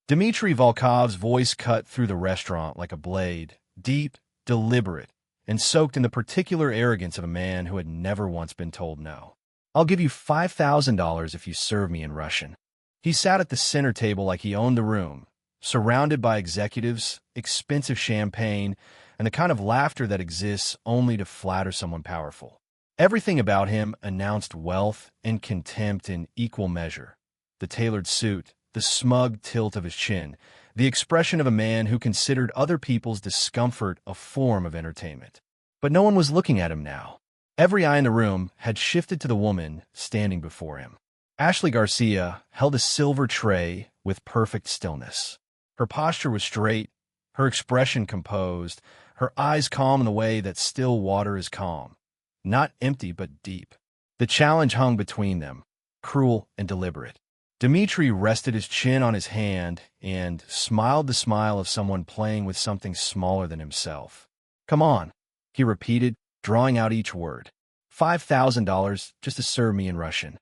Dmitry Volkov's voice cut through the restaurant like a blade, deep, deliberate, and soaked in the particular arrogance of a man who had never once been told no. I'll give you $5,000 if you serve me in Russian. He sat at the center table like he owned the room, surrounded by executives, expensive champagne, and the kind of laughter that exists only to flatter someone powerful. Everything about him announced wealth and contempt in equal measure. The tailored suit, the smug tilt of his chin, the expression of a man who considered other people's discomfort a form of entertainment. But no one was looking at him now. Every eye in the room had shifted to the woman standing before him. Ashley Garcia held a silver tray with perfect stillness. Her posture was straight, her expression composed, her eyes calm in the way that still water is calm. Not empty, but deep. The challenge hung between them, cruel and deliberate. Dmitry rested his chin on his hand and smiled the smile of someone playing with something smaller than himself. "Come on," he repeated, drawing out each word. $5,000 just to serve me in Russian.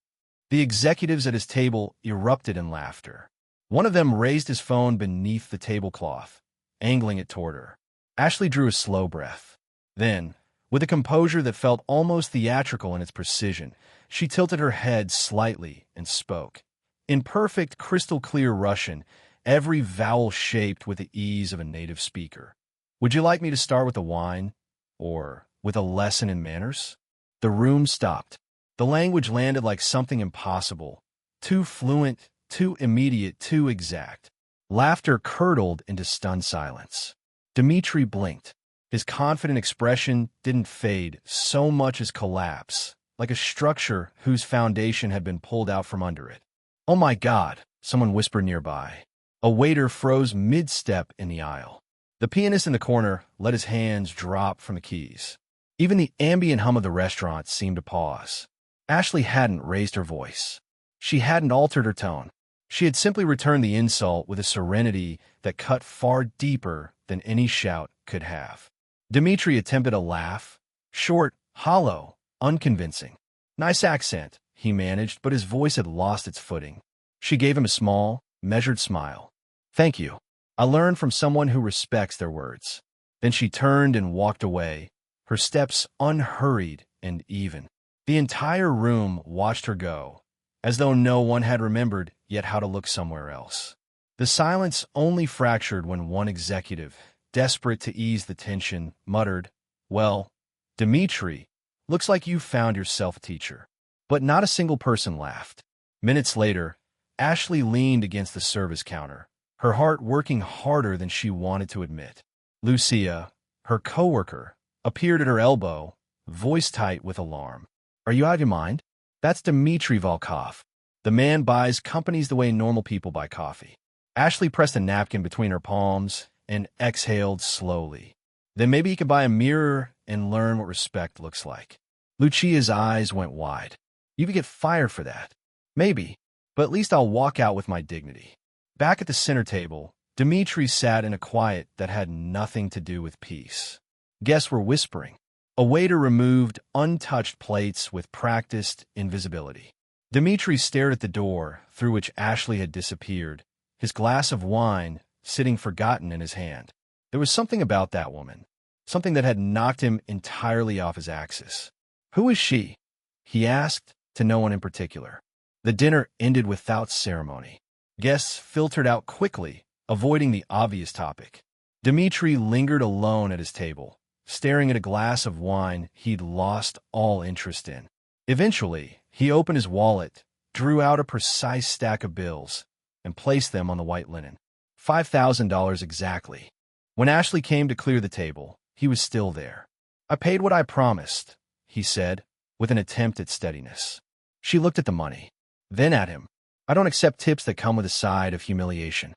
The executives at his table erupted in laughter. One of them raised his phone beneath the tablecloth, angling it toward her. Ashley drew a slow breath. Then, with a composure that felt almost theatrical in its precision, she tilted her head slightly and spoke. In perfect, crystal-clear Russian, every vowel shaped with the ease of a native speaker. "Would you like me to start with the wine? Or with a lesson in manners?" The room stopped. The language landed like something impossible. Too fluent, too immediate, too exact. Laughter curdled into stunned silence. Dmitry blinked. His confident expression didn't fade so much as collapse, like a structure whose foundation had been pulled out from under it. "Oh my God," someone whispered nearby. A waiter froze mid-step in the aisle. The pianist in the corner let his hands drop from the keys. Even the ambient hum of the restaurant seemed to pause. Ashley hadn't raised her voice. She hadn't altered her tone. She had simply returned the insult with a serenity that cut far deeper than any shout could have. Dmitry attempted a laugh, short, hollow, unconvincing. "Nice accent," he managed, but his voice had lost its footing. She gave him a small, measured smile. "Thank you. I learned from someone who respects their words." Then she turned and walked away, her steps unhurried and even. The entire room watched her go, as though no one had remembered yet how to look somewhere else. The silence only fractured when one executive, desperate to ease the tension, muttered, "Well, Dmitry, looks like you found yourself a teacher." But not a single person laughed. Minutes later, Ashley leaned against the service counter, her heart working harder than she wanted to admit. Lucia, her coworker, appeared at her elbow, voice tight with alarm. "Are you out of your mind? That's Dmitry Volkov. The man buys companies the way normal people buy coffee." Ashley pressed a napkin between her palms and exhaled slowly. "Then maybe he could buy a mirror and learn what respect looks like." Lucia's eyes went wide. "You could get fired for that." "Maybe, but at least I'll walk out with my dignity." Back at the center table, Dmitry sat in a quiet that had nothing to do with peace. Guests were whispering. A waiter removed untouched plates with practiced invisibility. Dmitry stared at the door through which Ashley had disappeared, his glass of wine sitting forgotten in his hand. There was something about that woman, something that had knocked him entirely off his axis. "Who is she?" he asked, to no one in particular. The dinner ended without ceremony. Guests filtered out quickly, avoiding the obvious topic. Dmitry lingered alone at his table, staring at a glass of wine he'd lost all interest in. Eventually, he opened his wallet, drew out a precise stack of bills, and placed them on the white linen. $5,000 exactly. When Ashley came to clear the table, he was still there. "I paid what I promised," he said, with an attempt at steadiness. She looked at the money, then at him. "I don't accept tips that come with a side of humiliation."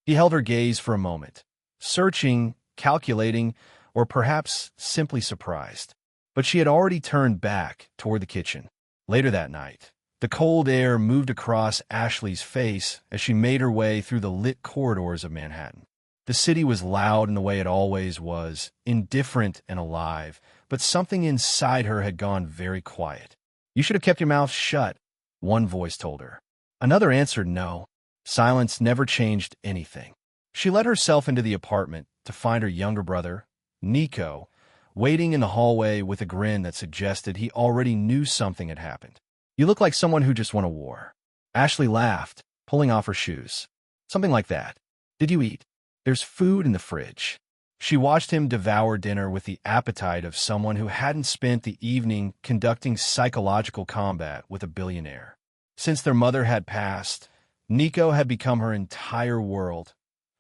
He held her gaze for a moment, searching, calculating, or perhaps simply surprised. But she had already turned back toward the kitchen. Later that night, the cold air moved across Ashley's face as she made her way through the lit corridors of Manhattan. The city was loud in the way it always was, indifferent and alive, but something inside her had gone very quiet. "You should have kept your mouth shut," one voice told her. Another answered no. Silence never changed anything. She let herself into the apartment to find her younger brother, Nico, waiting in the hallway with a grin that suggested he already knew something had happened. "You look like someone who just won a war." Ashley laughed, pulling off her shoes. "Something like that. Did you eat? There's food in the fridge." She watched him devour dinner with the appetite of someone who hadn't spent the evening conducting psychological combat with a billionaire. Since their mother had passed, Nico had become her entire world.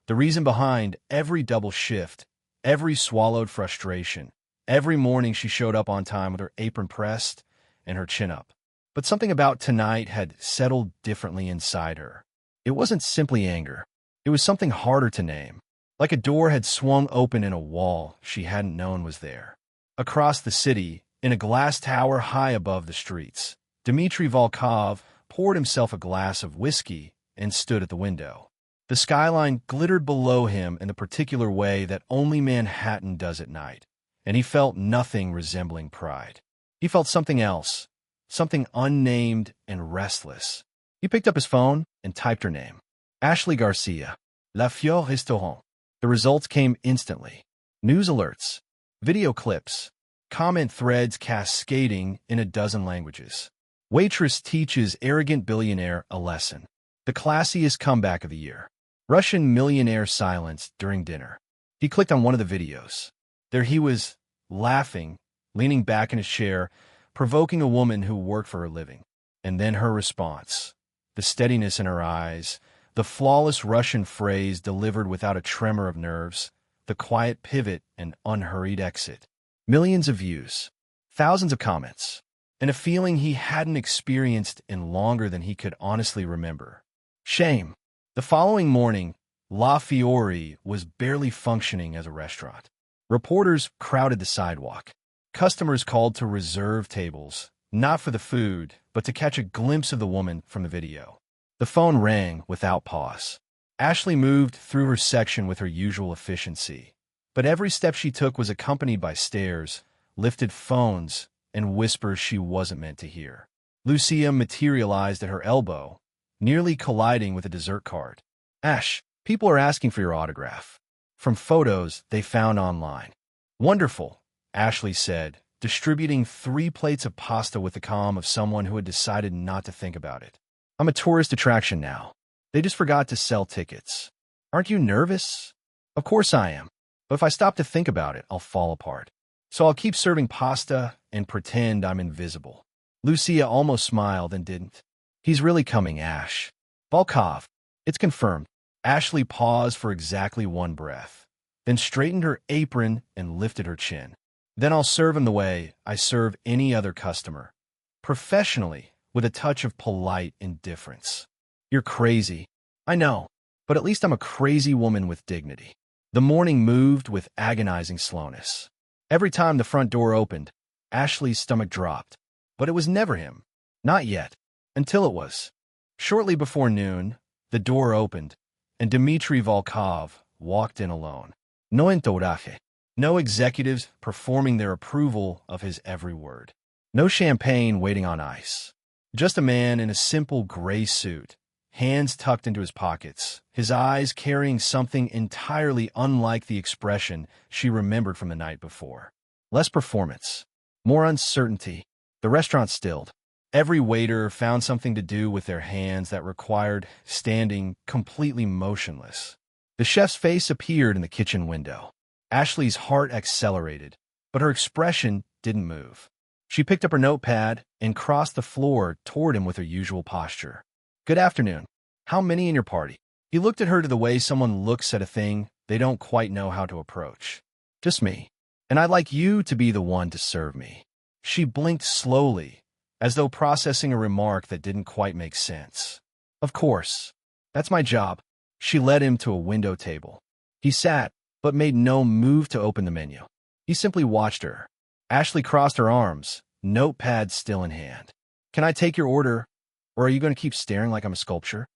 The reason behind every double shift, every swallowed frustration, every morning she showed up on time with her apron pressed and her chin up. But something about tonight had settled differently inside her. It wasn't simply anger. It was something harder to name. Like a door had swung open in a wall she hadn't known was there. Across the city, in a glass tower high above the streets, Dmitry Volkov poured himself a glass of whiskey and stood at the window. The skyline glittered below him in the particular way that only Manhattan does at night, and he felt nothing resembling pride. He felt something else, something unnamed and restless. He picked up his phone and typed her name. Ashley Garcia. La Fiore Restaurant. The results came instantly. News alerts, video clips, comment threads cascading in a dozen languages. Waitress teaches arrogant billionaire a lesson. The classiest comeback of the year. Russian millionaire silenced during dinner. He clicked on one of the videos. There he was, laughing, leaning back in his chair, provoking a woman who worked for her living. And then her response. The steadiness in her eyes, the flawless Russian phrase delivered without a tremor of nerves, the quiet pivot and unhurried exit. Millions of views, thousands of comments, and a feeling he hadn't experienced in longer than he could honestly remember. Shame. The following morning, La Fiore was barely functioning as a restaurant. Reporters crowded the sidewalk. Customers called to reserve tables, not for the food, but to catch a glimpse of the woman from the video. The phone rang without pause. Ashley moved through her section with her usual efficiency, but every step she took was accompanied by stares, lifted phones, and whispers she wasn't meant to hear. Lucia materialized at her elbow, nearly colliding with a dessert cart. "Ash, people are asking for your autograph." From photos they found online. "Wonderful," Ashley said, distributing 3 plates of pasta with the calm of someone who had decided not to think about it. "I'm a tourist attraction now. They just forgot to sell tickets. Aren't you nervous?" "Of course I am. But if I stop to think about it, I'll fall apart. So I'll keep serving pasta and pretend I'm invisible." Lucia almost smiled and didn't. "He's really coming, Ash." "Volkov. It's confirmed." Ashley paused for exactly one breath, then straightened her apron and lifted her chin. "Then I'll serve him the way I serve any other customer. Professionally, with a touch of polite indifference." "You're crazy." "I know, but at least I'm a crazy woman with dignity." The morning moved with agonizing slowness. Every time the front door opened, Ashley's stomach dropped. But it was never him. Not yet. Until it was. Shortly before noon, the door opened, and Dmitry Volkov walked in alone. No entourage. No executives performing their approval of his every word. No champagne waiting on ice. Just a man in a simple gray suit, hands tucked into his pockets, his eyes carrying something entirely unlike the expression she remembered from the night before. Less performance, more uncertainty. The restaurant stilled. Every waiter found something to do with their hands that required standing completely motionless. The chef's face appeared in the kitchen window. Ashley's heart accelerated, but her expression didn't move. She picked up her notepad and crossed the floor toward him with her usual posture. "Good afternoon. How many in your party?" He looked at her the way someone looks at a thing they don't quite know how to approach. "Just me. And I'd like you to be the one to serve me." She blinked slowly, as though processing a remark that didn't quite make sense. "Of course. That's my job." She led him to a window table. He sat, but made no move to open the menu. He simply watched her. Ashley crossed her arms, notepad still in hand. "Can I take your order, or are you going to keep staring like I'm a sculpture?"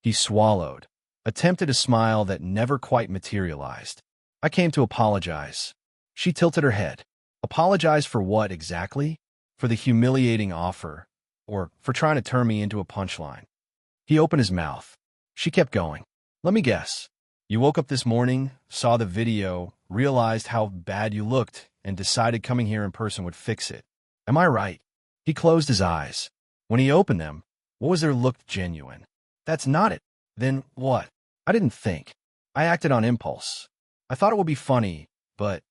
He swallowed, attempted a smile that never quite materialized. "I came to apologize." She tilted her head. "Apologize for what exactly? For the humiliating offer, or for trying to turn me into a punchline?" He opened his mouth. She kept going. Let me guess. You woke up this morning, saw the video, realized how bad you looked, and decided coming here in person would fix it. Am I right? He closed his eyes. When he opened them, what was there looked genuine? That's not it. Then what? I didn't think. I acted on impulse. I thought it would be funny, but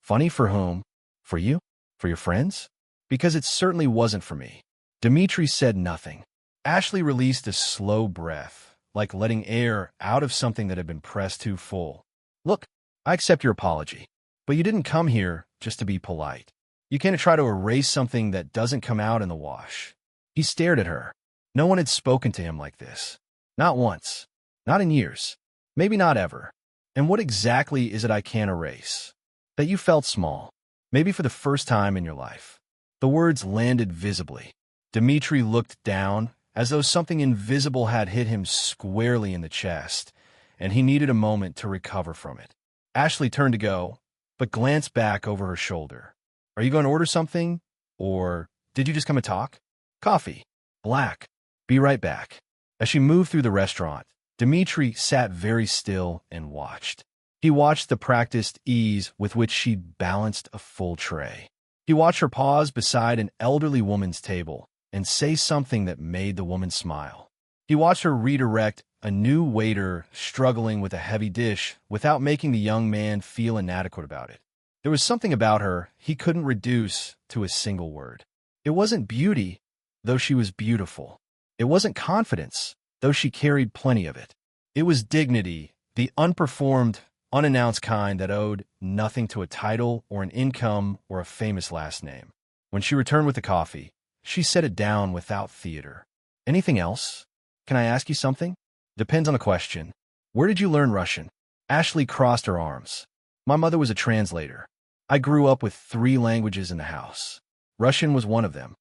funny for whom? For you? For your friends? Because it certainly wasn't for me. Dimitri said nothing. Ashley released a slow breath, like letting air out of something that had been pressed too full. Look, I accept your apology, but you didn't come here just to be polite. You can't try to erase something that doesn't come out in the wash. He stared at her. No one had spoken to him like this. Not once. Not in years. Maybe not ever. And what exactly is it I can't erase? That you felt small. Maybe for the first time in your life. The words landed visibly. Dimitri looked down, as though something invisible had hit him squarely in the chest, and he needed a moment to recover from it. Ashley turned to go, but glanced back over her shoulder. Are you going to order something? Or did you just come to talk? Coffee. Black. Be right back. As she moved through the restaurant, Dimitri sat very still and watched. He watched the practiced ease with which she balanced a full tray. He watched her pause beside an elderly woman's table and say something that made the woman smile. He watched her redirect a new waiter struggling with a heavy dish without making the young man feel inadequate about it. There was something about her he couldn't reduce to a single word. It wasn't beauty, though she was beautiful. It wasn't confidence, though she carried plenty of it. It was dignity, the unperformed, unannounced kind that owed nothing to a title or an income or a famous last name. When she returned with the coffee, she set it down without theater. Anything else? Can I ask you something? Depends on the question. Where did you learn Russian? Ashley crossed her arms. My mother was a translator. I grew up with 3 languages in the house. Russian was one of them.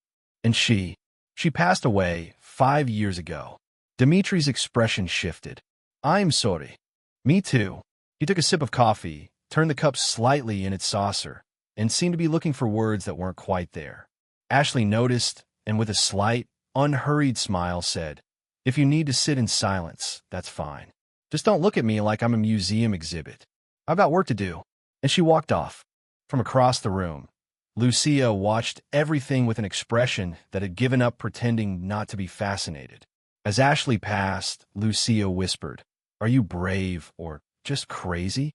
And she passed away 5 years ago. Dimitri's expression shifted. I'm sorry. Me too. He took a sip of coffee, turned the cup slightly in its saucer, and seemed to be looking for words that weren't quite there. Ashley noticed, and with a slight, unhurried smile said, If you need to sit in silence, that's fine. Just don't look at me like I'm a museum exhibit. I've got work to do. And she walked off. From across the room, Lucia watched everything with an expression that had given up pretending not to be fascinated. As Ashley passed, Lucia whispered, Are you brave or just crazy?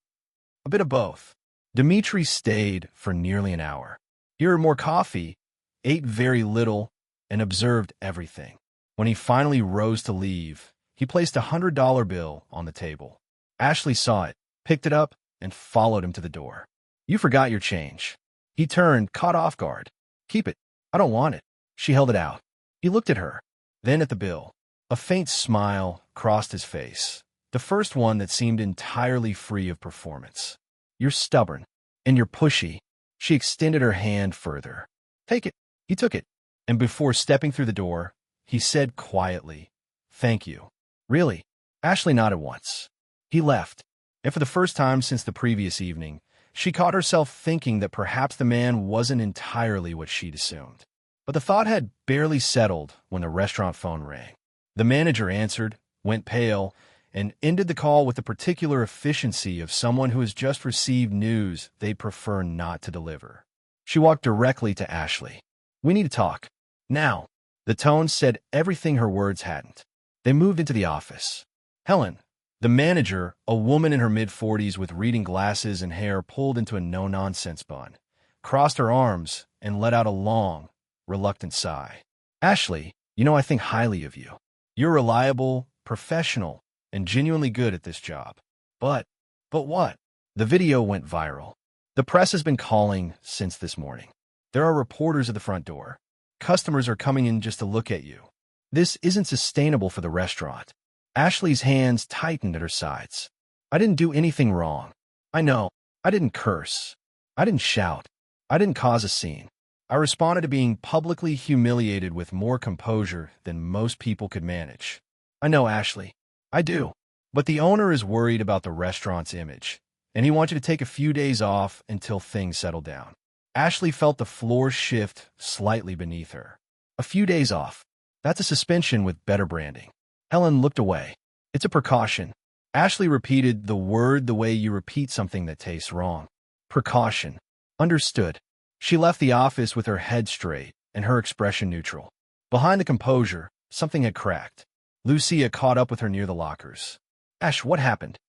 A bit of both. Dimitri stayed for nearly an hour. He ordered more coffee, ate very little, and observed everything. When he finally rose to leave, he placed $100 bill on the table. Ashley saw it, picked it up, and followed him to the door. You forgot your change. He turned, caught off guard. Keep it. I don't want it. She held it out. He looked at her, then at the bill. A faint smile crossed his face, the first one that seemed entirely free of performance. You're stubborn, and you're pushy. She extended her hand further. Take it. He took it, and before stepping through the door, he said quietly, Thank you. Really? Ashley nodded once. He left, and for the first time since the previous evening, she caught herself thinking that perhaps the man wasn't entirely what she'd assumed. But the thought had barely settled when the restaurant phone rang. The manager answered, went pale, and ended the call with the particular efficiency of someone who has just received news they'd prefer not to deliver. She walked directly to Ashley. We need to talk. Now. The tone said everything her words hadn't. They moved into the office. Helen, the manager, a woman in her mid-40s with reading glasses and hair pulled into a no-nonsense bun, crossed her arms and let out a long, reluctant sigh. Ashley, I think highly of you. You're reliable, professional, and genuinely good at this job. But what? The video went viral. The press has been calling since this morning. There are reporters at the front door. Customers are coming in just to look at you. This isn't sustainable for the restaurant. Ashley's hands tightened at her sides. I didn't do anything wrong. I know. I didn't curse. I didn't shout. I didn't cause a scene. I responded to being publicly humiliated with more composure than most people could manage. I know, Ashley. I do. But the owner is worried about the restaurant's image, and he wants you to take a few days off until things settle down. Ashley felt the floor shift slightly beneath her. A few days off. That's a suspension with better branding. Helen looked away. It's a precaution. Ashley repeated the word the way you repeat something that tastes wrong. Precaution. Understood. She left the office with her head straight and her expression neutral. Behind the composure, something had cracked. Lucia caught up with her near the lockers. Ash, what happened?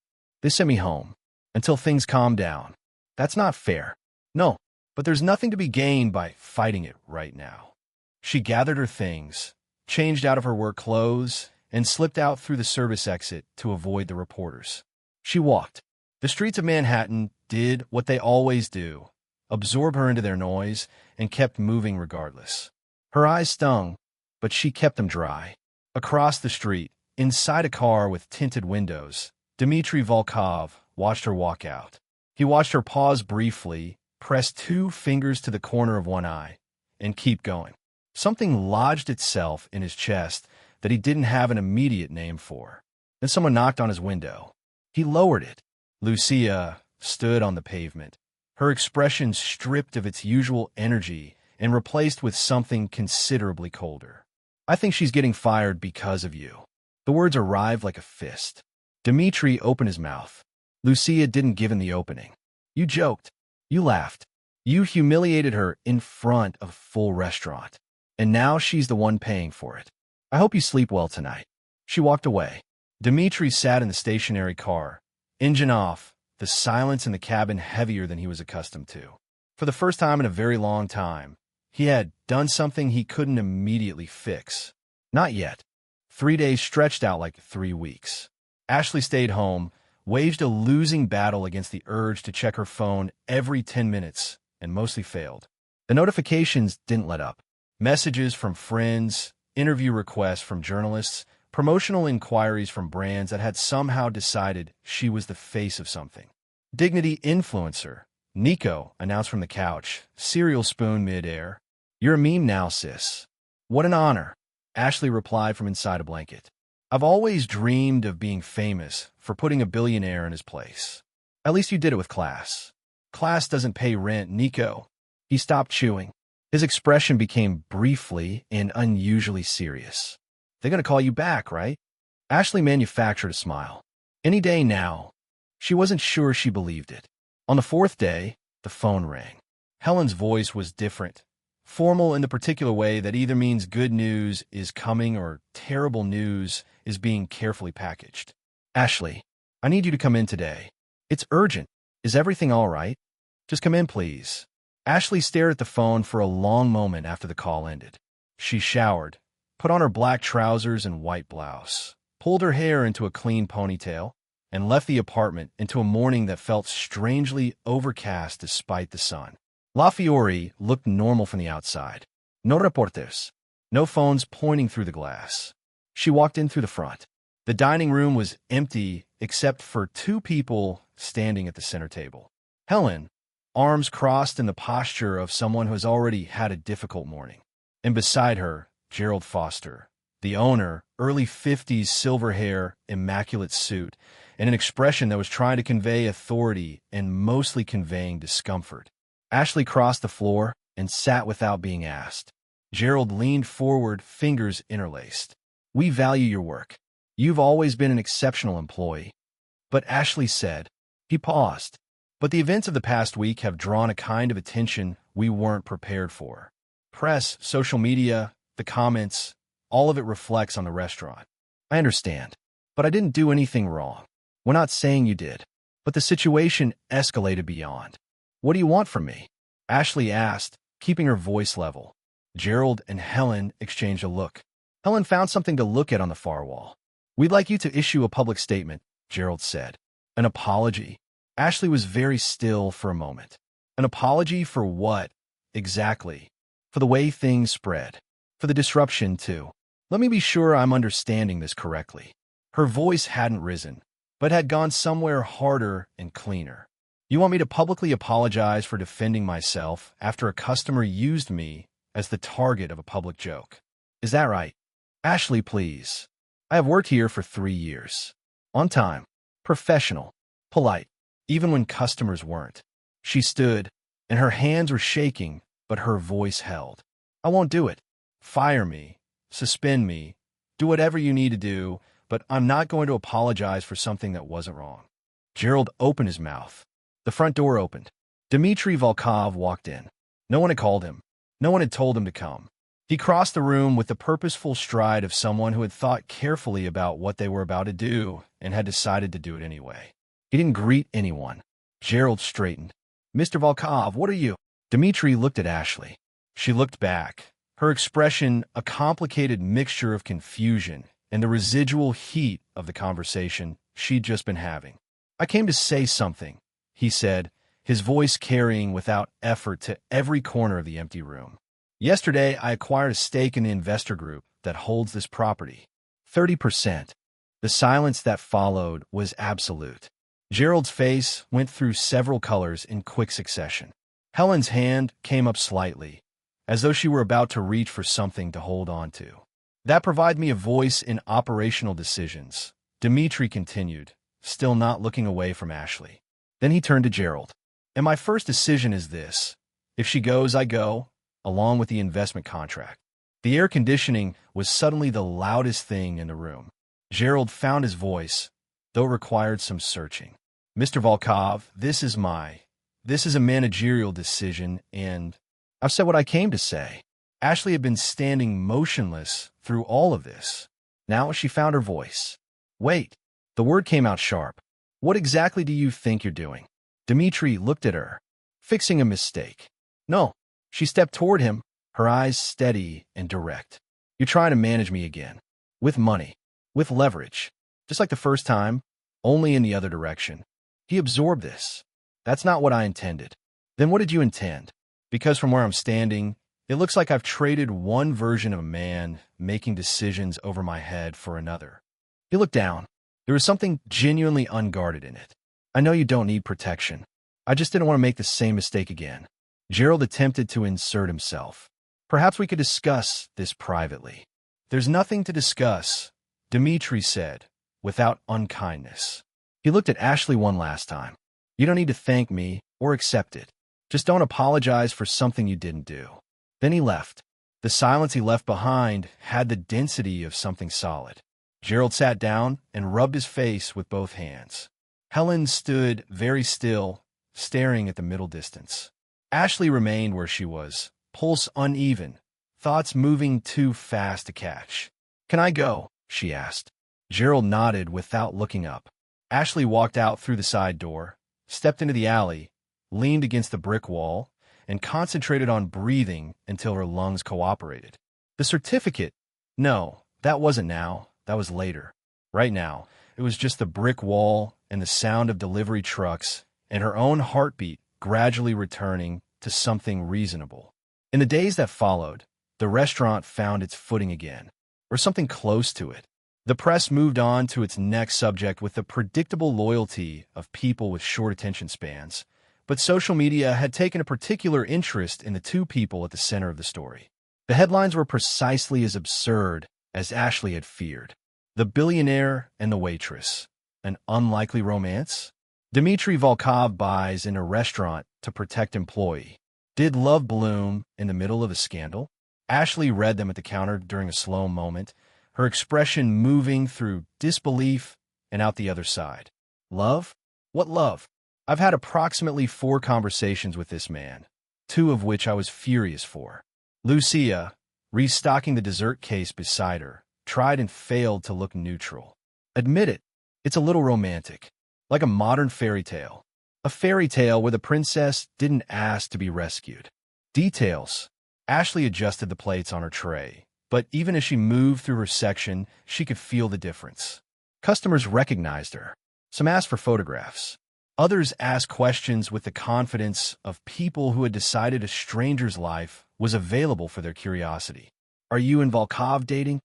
They sent me home. Until things calm down. That's not fair. No, but there's nothing to be gained by fighting it right now. She gathered her things, changed out of her work clothes, and slipped out through the service exit to avoid the reporters. She walked. The streets of Manhattan did what they always do, absorb her into their noise, and kept moving regardless. Her eyes stung, but she kept them dry. Across the street, inside a car with tinted windows, Dmitry Volkov watched her walk out. He watched her pause briefly, press 2 fingers to the corner of one eye, and keep going. Something lodged itself in his chest that he didn't have an immediate name for. Then someone knocked on his window. He lowered it. Lucia stood on the pavement, her expression stripped of its usual energy and replaced with something considerably colder. I think she's getting fired because of you. The words arrived like a fist. Dmitry opened his mouth. Lucia didn't give him the opening. You joked. You laughed. You humiliated her in front of a full restaurant. And now she's the one paying for it. I hope you sleep well tonight. She walked away. Dmitry sat in the stationary car, engine off, the silence in the cabin heavier than he was accustomed to. For the first time in a very long time, he had done something he couldn't immediately fix. Not yet. 3 days stretched out like 3 weeks. Ashley stayed home, waged a losing battle against the urge to check her phone every 10 minutes, and mostly failed. The notifications didn't let up. Messages from friends, interview requests from journalists, promotional inquiries from brands that had somehow decided she was the face of something. Dignity influencer, Nico, announced from the couch, cereal spoon mid-air. You're a meme now, sis. What an honor, Ashley replied from inside a blanket. I've always dreamed of being famous for putting a billionaire in his place. At least you did it with class. Class doesn't pay rent, Nico. He stopped chewing. His expression became briefly and unusually serious. They're going to call you back, right? Ashley manufactured a smile. Any day now. She wasn't sure she believed it. On the 4th day, the phone rang. Helen's voice was different, formal in the particular way that either means good news is coming or terrible news is being carefully packaged. Ashley, I need you to come in today. It's urgent. Is everything all right? Just come in, please. Ashley stared at the phone for a long moment after the call ended. She showered, put on her black trousers and white blouse, pulled her hair into a clean ponytail, and left the apartment into a morning that felt strangely overcast despite the sun. La Fiore looked normal from the outside. No reporters. No phones pointing through the glass. She walked in through the front. The dining room was empty except for 2 people standing at the center table. Helen, arms crossed in the posture of someone who has already had a difficult morning. And beside her, Gerald Foster, the owner, early 50s, silver hair, immaculate suit, and an expression that was trying to convey authority and mostly conveying discomfort. Ashley crossed the floor and sat without being asked. Gerald leaned forward, fingers interlaced. We value your work. You've always been an exceptional employee. But Ashley said, he paused. But the events of the past week have drawn a kind of attention we weren't prepared for. Press, social media, the comments, all of it reflects on the restaurant. I understand, but I didn't do anything wrong. We're not saying you did, but the situation escalated beyond. What do you want from me? Ashley asked, keeping her voice level. Gerald and Helen exchanged a look. Helen found something to look at on the far wall. We'd like you to issue a public statement, Gerald said. An apology. Ashley was very still for a moment. An apology for what, exactly? For the way things spread. For the disruption, too. Let me be sure I'm understanding this correctly. Her voice hadn't risen, but had gone somewhere harder and cleaner. You want me to publicly apologize for defending myself after a customer used me as the target of a public joke. Is that right? Ashley, please. I have worked here for 3 years. On time. Professional. Polite. Even when customers weren't. She stood, and her hands were shaking, but her voice held. I won't do it. Fire me. Suspend me. Do whatever you need to do, but I'm not going to apologize for something that wasn't wrong. Gerald opened his mouth. The front door opened. Dmitry Volkov walked in. No one had called him. No one had told him to come. He crossed the room with the purposeful stride of someone who had thought carefully about what they were about to do and had decided to do it anyway. He didn't greet anyone. Gerald straightened. "Mr. Volkov, what are you?" Dmitry looked at Ashley. She looked back, her expression a complicated mixture of confusion and the residual heat of the conversation she'd just been having. "I came to say something," he said, his voice carrying without effort to every corner of the empty room. "Yesterday, I acquired a stake in the investor group that holds this property. 30%. The silence that followed was absolute. Gerald's face went through several colors in quick succession. Helen's hand came up slightly, as though she were about to reach for something to hold on to. "That provides me a voice in operational decisions," Dmitry continued, still not looking away from Ashley. Then he turned to Gerald. "And my first decision is this. If she goes, I go, along with the investment contract." The air conditioning was suddenly the loudest thing in the room. Gerald found his voice, though it required some searching. "Mr. Volkov, this is a managerial decision, and I've said what I came to say." Ashley had been standing motionless through all of this. Now she found her voice. "Wait." The word came out sharp. "What exactly do you think you're doing?" Dmitry looked at her. "Fixing a mistake." "No." She stepped toward him, her eyes steady and direct. "You're trying to manage me again. With money. With leverage. Just like the first time, only in the other direction." He absorbed this. "That's not what I intended." "Then what did you intend?" "Because from where I'm standing, it looks like I've traded one version of a man making decisions over my head for another." He looked down. There was something genuinely unguarded in it. "I know you don't need protection. I just didn't want to make the same mistake again." Gerald attempted to insert himself. "Perhaps we could discuss this privately." "There's nothing to discuss," Dmitry said, without unkindness. He looked at Ashley one last time. "You don't need to thank me or accept it. Just don't apologize for something you didn't do." Then he left. The silence he left behind had the density of something solid. Gerald sat down and rubbed his face with both hands. Helen stood very still, staring at the middle distance. Ashley remained where she was, pulse uneven, thoughts moving too fast to catch. "Can I go?" she asked. Gerald nodded without looking up. Ashley walked out through the side door, stepped into the alley, leaned against the brick wall, and concentrated on breathing until her lungs cooperated. The certificate? No, that wasn't now. That was later. Right now, it was just the brick wall and the sound of delivery trucks and her own heartbeat gradually returning to something reasonable. In the days that followed, the restaurant found its footing again, or something close to it. The press moved on to its next subject with the predictable loyalty of people with short attention spans, but social media had taken a particular interest in the two people at the center of the story. The headlines were precisely as absurd as Ashley had feared. The billionaire and the waitress. An unlikely romance? Dmitry Volkov buys in a restaurant to protect employee. Did love bloom in the middle of a scandal? Ashley read them at the counter during a slow moment, her expression moving through disbelief and out the other side. Love? What love? I've had approximately 4 conversations with this man, 2 of which I was furious for. Lucia, restocking the dessert case beside her, tried and failed to look neutral. Admit it, it's a little romantic, like a modern fairy tale. A fairy tale where the princess didn't ask to be rescued. Details. Ashley adjusted the plates on her tray, but even as she moved through her section, she could feel the difference. Customers recognized her. Some asked for photographs. Others asked questions with the confidence of people who had decided a stranger's life was available for their curiosity. Are you and Volkov dating?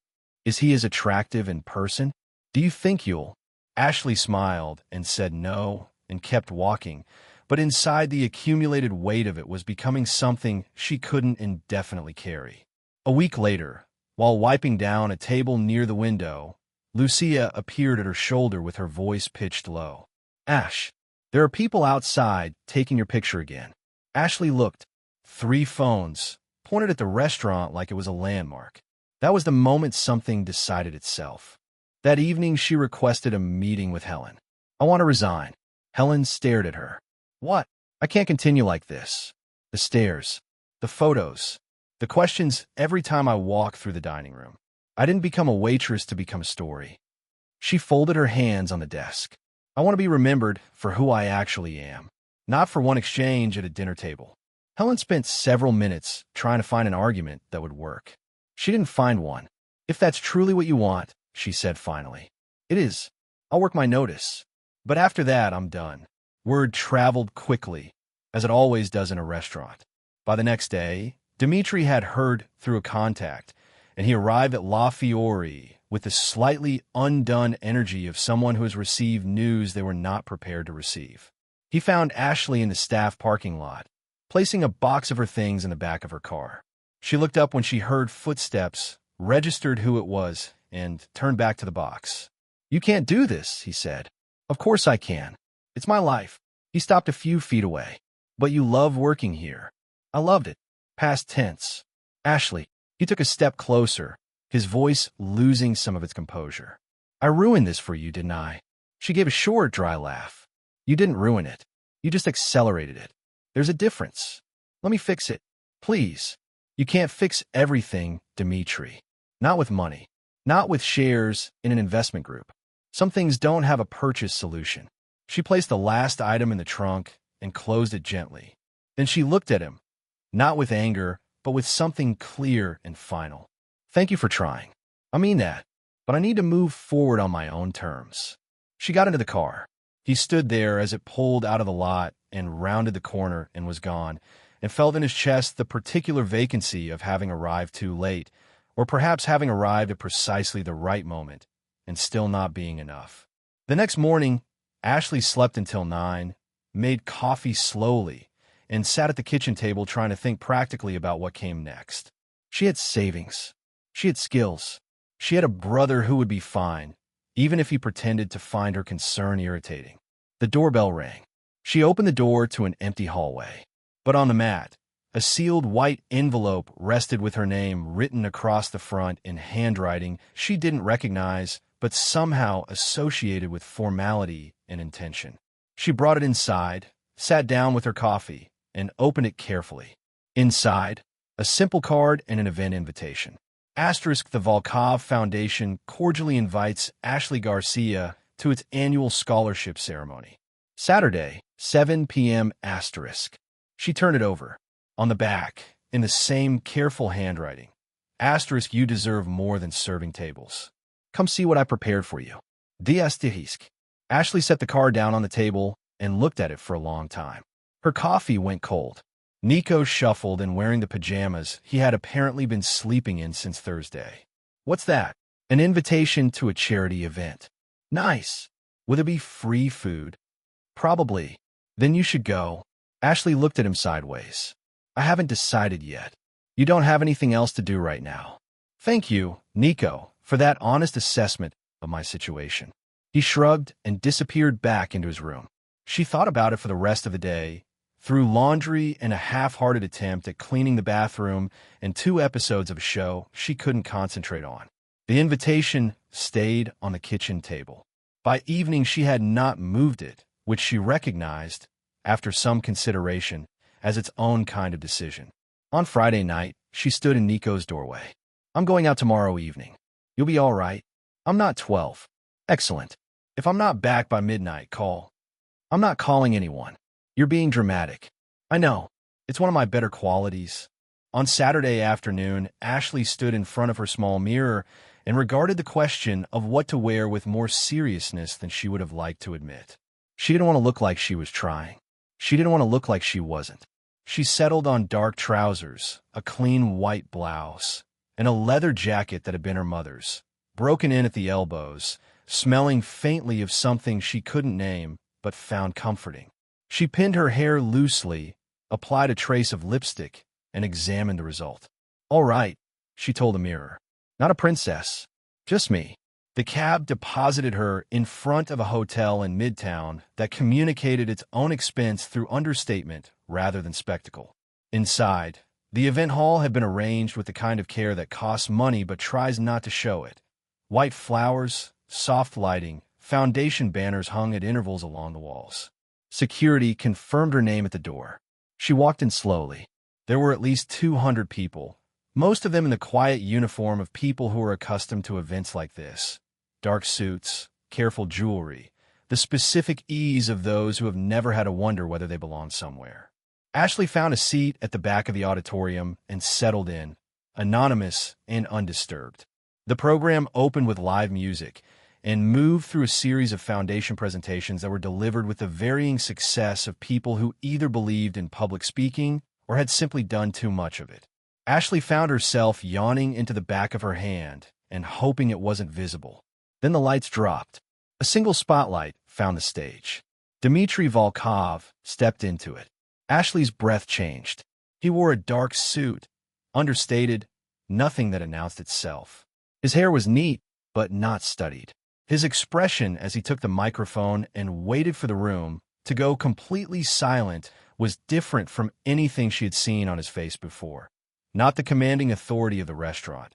Is he as attractive in person? Do you think you'll? Ashley smiled and said no and kept walking, but inside the accumulated weight of it was becoming something she couldn't indefinitely carry. A week later, while wiping down a table near the window, Lucia appeared at her shoulder with her voice pitched low. Ash, there are people outside taking your picture again. Ashley looked. 3 phones, pointed at the restaurant like it was a landmark. That was the moment something decided itself. That evening, she requested a meeting with Helen. I want to resign. Helen stared at her. What? I can't continue like this. The stares, the photos, the questions every time I walk through the dining room. I didn't become a waitress to become a story. She folded her hands on the desk. I want to be remembered for who I actually am, not for one exchange at a dinner table. Helen spent several minutes trying to find an argument that would work. She didn't find one. If that's truly what you want, she said finally. It is. I'll work my notice. But after that, I'm done. Word traveled quickly, as it always does in a restaurant. By the next day, Dimitri had heard through a contact, and he arrived at La Fiore with the slightly undone energy of someone who has received news they were not prepared to receive. He found Ashley in the staff parking lot, placing a box of her things in the back of her car. She looked up when she heard footsteps, registered who it was, and turned back to the box. You can't do this, he said. Of course I can. It's my life. He stopped a few feet away. But you love working here. I loved it. Past tense. Ashley. He took a step closer, his voice losing some of its composure. I ruined this for you, didn't I? She gave a short, dry laugh. You didn't ruin it. You just accelerated it. There's a difference. Let me fix it. Please. You can't fix everything, Dimitri. Not with money. Not with shares in an investment group. Some things don't have a purchase solution. She placed the last item in the trunk and closed it gently. Then she looked at him, not with anger, but with something clear and final. Thank you for trying. I mean that, but I need to move forward on my own terms. She got into the car. He stood there as it pulled out of the lot and rounded the corner and was gone, and felt in his chest the particular vacancy of having arrived too late, or perhaps having arrived at precisely the right moment and still not being enough. The next morning, Ashley slept until 9, made coffee slowly, and sat at the kitchen table trying to think practically about what came next. She had savings. She had skills. She had a brother who would be fine, even if he pretended to find her concern irritating. The doorbell rang. She opened the door to an empty hallway. But on the mat, a sealed white envelope rested with her name written across the front in handwriting she didn't recognize, but somehow associated with formality and intention. She brought it inside, sat down with her coffee, and opened it carefully. Inside, a simple card and an event invitation. Asterisk, the Volkov Foundation cordially invites Ashley Garcia to its annual scholarship ceremony. Saturday, 7 p.m. Asterisk. She turned it over. On the back, in the same careful handwriting. Asterisk, you deserve more than serving tables. Come see what I prepared for you. The asterisk. Ashley set the card down on the table and looked at it for a long time. Her coffee went cold. Nico shuffled and wearing the pajamas he had apparently been sleeping in since Thursday. What's that? An invitation to a charity event. Nice. Will there be free food? Probably. Then you should go. Ashley looked at him sideways. I haven't decided yet. You don't have anything else to do right now. Thank you, Nico, for that honest assessment of my situation. He shrugged and disappeared back into his room. She thought about it for the rest of the day, through laundry and a half-hearted attempt at cleaning the bathroom and 2 episodes of a show she couldn't concentrate on. The invitation stayed on the kitchen table. By evening, she had not moved it, which she recognized, after some consideration, as its own kind of decision. On Friday night, she stood in Nico's doorway. I'm going out tomorrow evening. You'll be all right. I'm not 12. Excellent. If I'm not back by midnight, call. I'm not calling anyone. You're being dramatic. I know. It's one of my better qualities. On Saturday afternoon, Ashley stood in front of her small mirror and regarded the question of what to wear with more seriousness than she would have liked to admit. She didn't want to look like she was trying. She didn't want to look like she wasn't. She settled on dark trousers, a clean white blouse, and a leather jacket that had been her mother's, broken in at the elbows, smelling faintly of something she couldn't name but found comforting. She pinned her hair loosely, applied a trace of lipstick, and examined the result. All right, she told the mirror. Not a princess. Just me. The cab deposited her in front of a hotel in Midtown that communicated its own expense through understatement rather than spectacle. Inside, the event hall had been arranged with the kind of care that costs money but tries not to show it. White flowers, soft lighting, foundation banners hung at intervals along the walls. Security confirmed her name at the door. She walked in slowly. There were at least 200 people, most of them in the quiet uniform of people who are accustomed to events like this. Dark suits, careful jewelry, the specific ease of those who have never had to wonder whether they belong somewhere. Ashley found a seat at the back of the auditorium and settled in, anonymous and undisturbed. The program opened with live music and moved through a series of foundation presentations that were delivered with the varying success of people who either believed in public speaking or had simply done too much of it. Ashley found herself yawning into the back of her hand and hoping it wasn't visible. Then the lights dropped. A single spotlight found the stage. Dmitry Volkov stepped into it. Ashley's breath changed. He wore a dark suit, understated, nothing that announced itself. His hair was neat, but not studied. His expression as he took the microphone and waited for the room to go completely silent was different from anything she had seen on his face before. Not the commanding authority of the restaurant,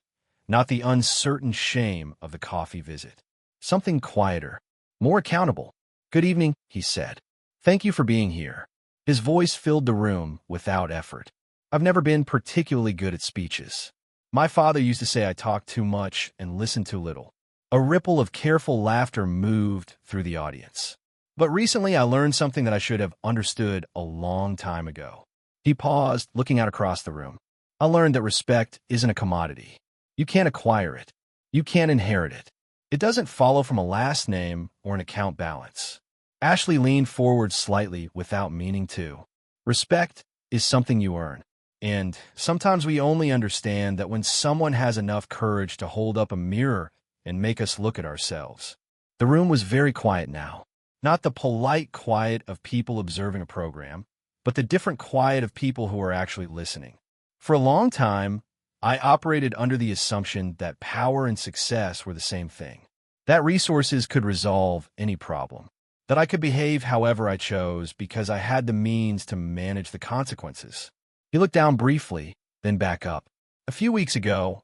not the uncertain shame of the coffee visit. Something quieter, more accountable. "Good evening," he said. "Thank you for being here." His voice filled the room without effort. "I've never been particularly good at speeches. My father used to say I talked too much and listened too little." A ripple of careful laughter moved through the audience. "But recently I learned something that I should have understood a long time ago." He paused, looking out across the room. "I learned that respect isn't a commodity. You can't acquire it. You can't inherit it. It doesn't follow from a last name or an account balance." Ashley leaned forward slightly without meaning to. Respect is something you earn. And sometimes we only understand that when someone has enough courage to hold up a mirror and make us look at ourselves. The room was very quiet now. Not the polite quiet of people observing a program, but the different quiet of people who are actually listening. For a long time, I operated under the assumption that power and success were the same thing, that resources could resolve any problem, that I could behave however I chose because I had the means to manage the consequences. He looked down briefly, then back up. "A few weeks ago,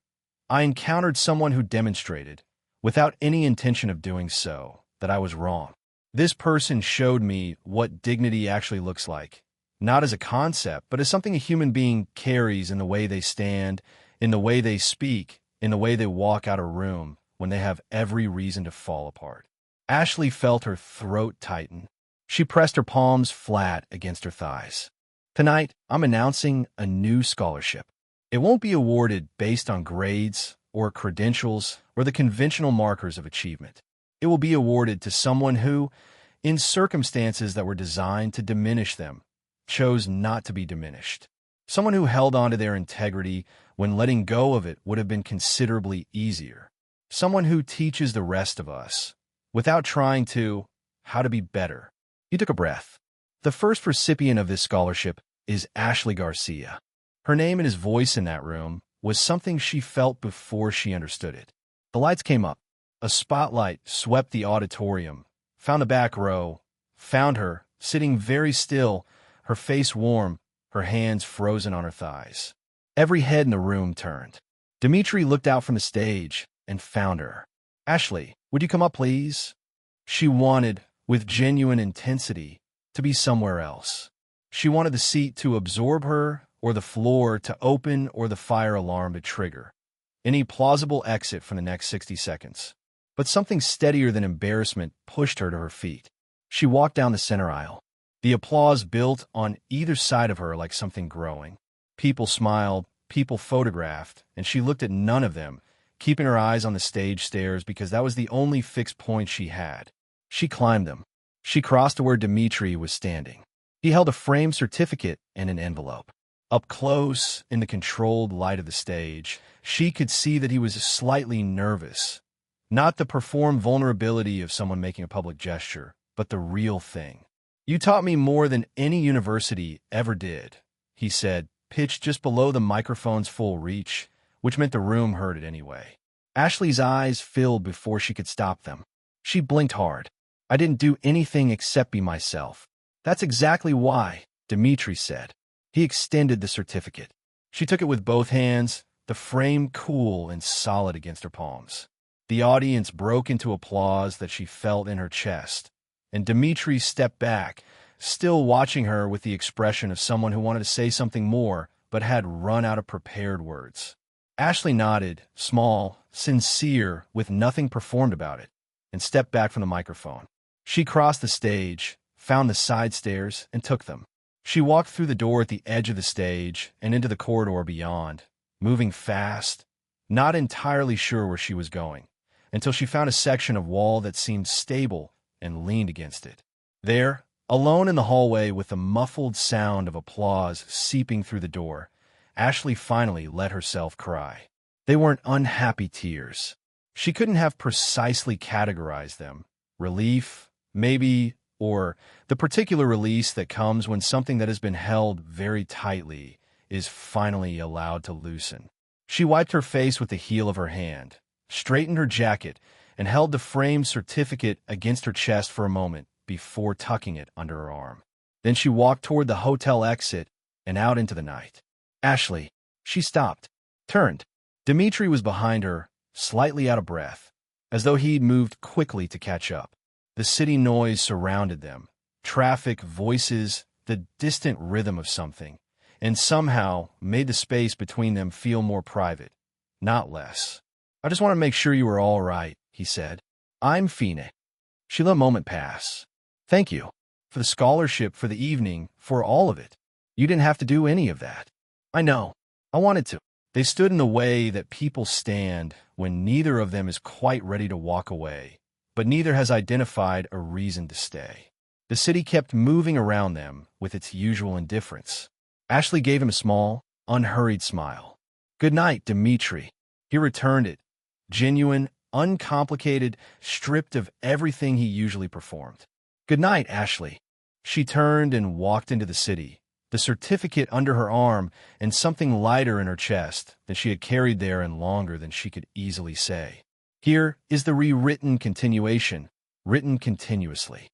I encountered someone who demonstrated, without any intention of doing so, that I was wrong. This person showed me what dignity actually looks like, not as a concept, but as something a human being carries in the way they stand, in the way they speak, in the way they walk out of a room when they have every reason to fall apart." Ashley felt her throat tighten. She pressed her palms flat against her thighs. "Tonight, I'm announcing a new scholarship. It won't be awarded based on grades or credentials or the conventional markers of achievement. It will be awarded to someone who, in circumstances that were designed to diminish them, chose not to be diminished. Someone who held on to their integrity when letting go of it would have been considerably easier. Someone who teaches the rest of us, without trying to, how to be better." He took a breath. "The first recipient of this scholarship is Ashley Garcia." Her name and his voice in that room was something she felt before she understood it. The lights came up. A spotlight swept the auditorium, found the back row, found her, sitting very still, her face warm, her hands frozen on her thighs. Every head in the room turned. Dmitry looked out from the stage and found her. "Ashley, would you come up, please?" She wanted, with genuine intensity, to be somewhere else. She wanted the seat to absorb her, or the floor to open, or the fire alarm to trigger. Any plausible exit from the next 60 seconds. But something steadier than embarrassment pushed her to her feet. She walked down the center aisle. The applause built on either side of her like something growing. People smiled, people photographed, and she looked at none of them, keeping her eyes on the stage stairs because that was the only fixed point she had. She climbed them. She crossed to where Dmitry was standing. He held a framed certificate and an envelope. Up close, in the controlled light of the stage, she could see that he was slightly nervous. Not the performed vulnerability of someone making a public gesture, but the real thing. "You taught me more than any university ever did," he said, pitched just below the microphone's full reach, which meant the room heard it anyway. Ashley's eyes filled before she could stop them. She blinked hard. "I didn't do anything except be myself." "That's exactly why," Dmitry said. He extended the certificate. She took it with both hands, the frame cool and solid against her palms. The audience broke into applause that she felt in her chest, and Dmitri stepped back, still watching her with the expression of someone who wanted to say something more but had run out of prepared words. Ashley nodded, small, sincere, with nothing performed about it, and stepped back from the microphone. She crossed the stage, found the side stairs, and took them. She walked through the door at the edge of the stage and into the corridor beyond, moving fast, not entirely sure where she was going, until she found a section of wall that seemed stable and leaned against it. There, alone in the hallway with the muffled sound of applause seeping through the door, Ashley finally let herself cry. They weren't unhappy tears. She couldn't have precisely categorized them. Relief, maybe, or the particular release that comes when something that has been held very tightly is finally allowed to loosen. She wiped her face with the heel of her hand, straightened her jacket, and held the framed certificate against her chest for a moment before tucking it under her arm. Then she walked toward the hotel exit and out into the night. Ashley. She stopped, turned. Dmitri was behind her, slightly out of breath, as though he'd moved quickly to catch up. The city noise surrounded them, traffic, voices, the distant rhythm of something, and somehow made the space between them feel more private, not less. I just want to make sure you were all right, he said. I'm Fine. She let a moment pass. Thank you. For the scholarship, for the evening, for all of it. You didn't have to do any of that. I know. I wanted to. They stood in the way that people stand when neither of them is quite ready to walk away, but neither has identified a reason to stay. The city kept moving around them with its usual indifference. Ashley gave him a small, unhurried smile. Good night, Dmitri. He returned it, genuine, uncomplicated, stripped of everything he usually performed. Good night, Ashley. She turned and walked into the city, the certificate under her arm and something lighter in her chest that she had carried there and longer than she could easily say. Here is the rewritten continuation, written continuously.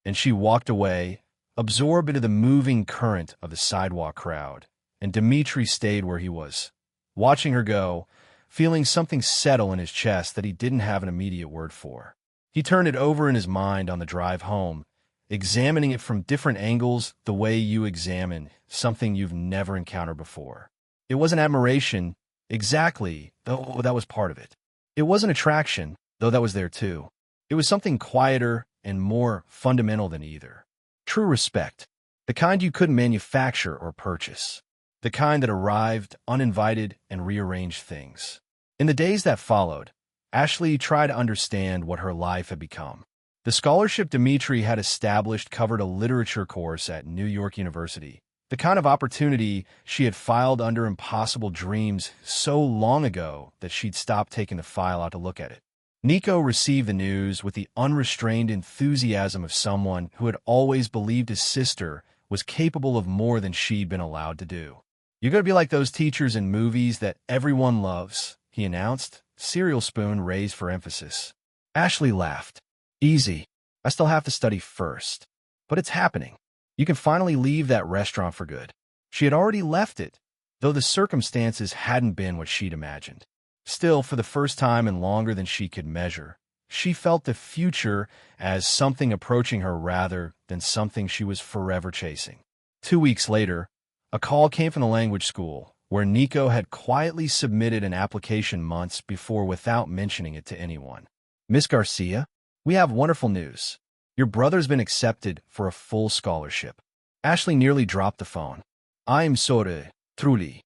And she walked away, absorbed into the moving current of the sidewalk crowd, and Dmitri stayed where he was, watching her go, feeling something settle in his chest that he didn't have an immediate word for. He turned it over in his mind on the drive home, examining it from different angles the way you examine something you've never encountered before. It wasn't admiration, exactly, though that was part of it. It wasn't attraction, though that was there too. It was something quieter and more fundamental than either. True respect, the kind you couldn't manufacture or purchase, the kind that arrived uninvited and rearranged things. In the days that followed, Ashley tried to understand what her life had become. The scholarship Dmitri had established covered a literature course at New York University, the kind of opportunity she had filed under impossible dreams so long ago that she'd stopped taking the file out to look at it. Nico received the news with the unrestrained enthusiasm of someone who had always believed his sister was capable of more than she'd been allowed to do. You're going to be like those teachers in movies that everyone loves, he announced, cereal spoon raised for emphasis. Ashley laughed. Easy. I still have to study first. But it's happening. You can finally leave that restaurant for good. She had already left it, though the circumstances hadn't been what she'd imagined. Still, for the first time and longer than she could measure, she felt the future as something approaching her rather than something she was forever chasing. 2 weeks later, a call came from the language school, where Nico had quietly submitted an application months before without mentioning it to anyone. Miss Garcia? We have wonderful news. Your brother's been accepted for a full scholarship. Ashley nearly dropped the phone. I'm sorry, truly.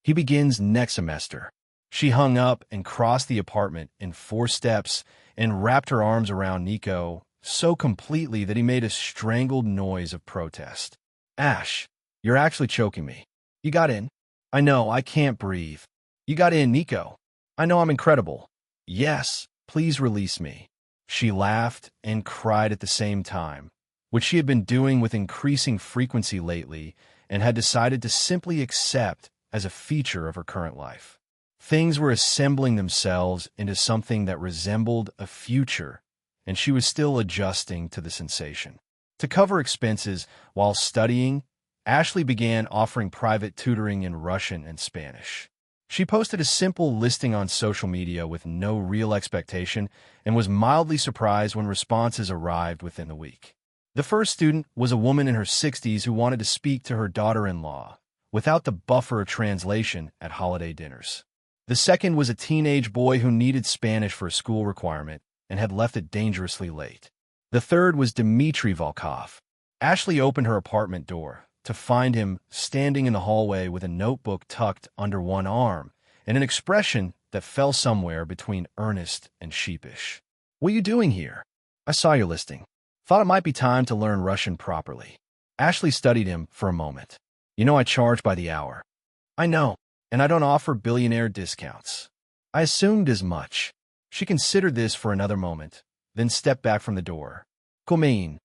He begins next semester. She hung up and crossed the apartment in 4 steps and wrapped her arms around Nico so completely that he made a strangled noise of protest. Ash, you're actually choking me. You got in. I know, I can't breathe. You got in, Nico. I know I'm incredible. Yes, please release me. She laughed and cried at the same time, which she had been doing with increasing frequency lately and had decided to simply accept as a feature of her current life. Things were assembling themselves into something that resembled a future, and she was still adjusting to the sensation. To cover expenses while studying, Ashley began offering private tutoring in Russian and Spanish. She posted a simple listing on social media with no real expectation and was mildly surprised when responses arrived within the week. The first student was a woman in her 60s who wanted to speak to her daughter-in-law without the buffer of translation at holiday dinners. The second was a teenage boy who needed Spanish for a school requirement and had left it dangerously late. The third was Dmitry Volkov. Ashley opened her apartment door to find him standing in the hallway with a notebook tucked under one arm and an expression that fell somewhere between earnest and sheepish. "What are you doing here? I saw your listing. Thought it might be time to learn Russian properly." Ashley studied him for a moment. "You know I charge by the hour." "I know, and I don't offer billionaire discounts." "I assumed as much." She considered this for another moment, then stepped back from the door. "Come."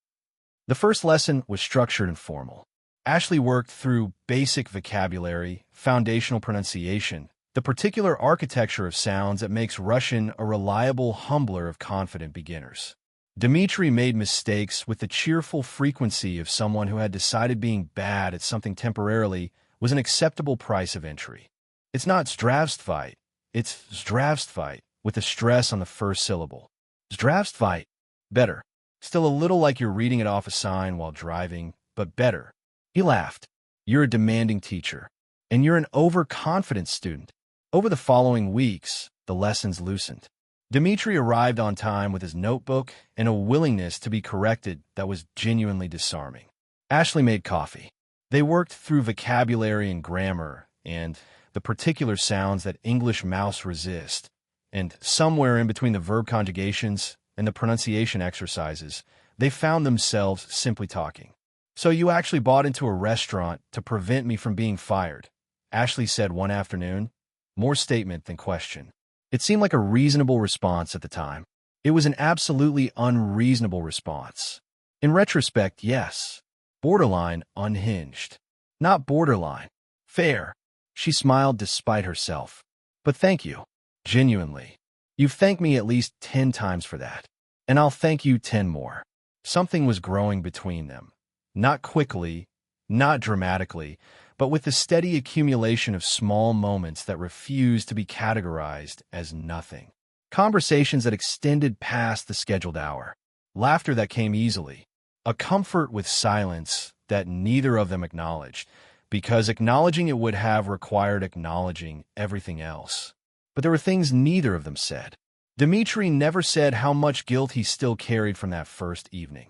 The first lesson was structured and formal. Ashley worked through basic vocabulary, foundational pronunciation, the particular architecture of sounds that makes Russian a reliable humbler of confident beginners. Dmitry made mistakes with the cheerful frequency of someone who had decided being bad at something temporarily was an acceptable price of entry. It's not Zdravstvite, it's Zdravstvite, with the stress on the first syllable. Zdravstvite. Better. Still a little like you're reading it off a sign while driving, but better. He laughed. "You're a demanding teacher, and you're an overconfident student." Over the following weeks, the lessons loosened. Dmitry arrived on time with his notebook and a willingness to be corrected that was genuinely disarming. Ashley made coffee. They worked through vocabulary and grammar and the particular sounds that English mouths resist, and somewhere in between the verb conjugations and the pronunciation exercises, they found themselves simply talking. "So you actually bought into a restaurant to prevent me from being fired," Ashley said one afternoon, more statement than question. It seemed like a reasonable response at the time. It was an absolutely unreasonable response. In retrospect, yes. Borderline unhinged. Not borderline. Fair. She smiled despite herself. "But thank you. Genuinely. You've thanked me at least 10 times for that. And I'll thank you 10 more." Something was growing between them. Not quickly, not dramatically, but with the steady accumulation of small moments that refused to be categorized as nothing. Conversations that extended past the scheduled hour. Laughter that came easily. A comfort with silence that neither of them acknowledged, because acknowledging it would have required acknowledging everything else. But there were things neither of them said. Dmitry never said how much guilt he still carried from that first evening.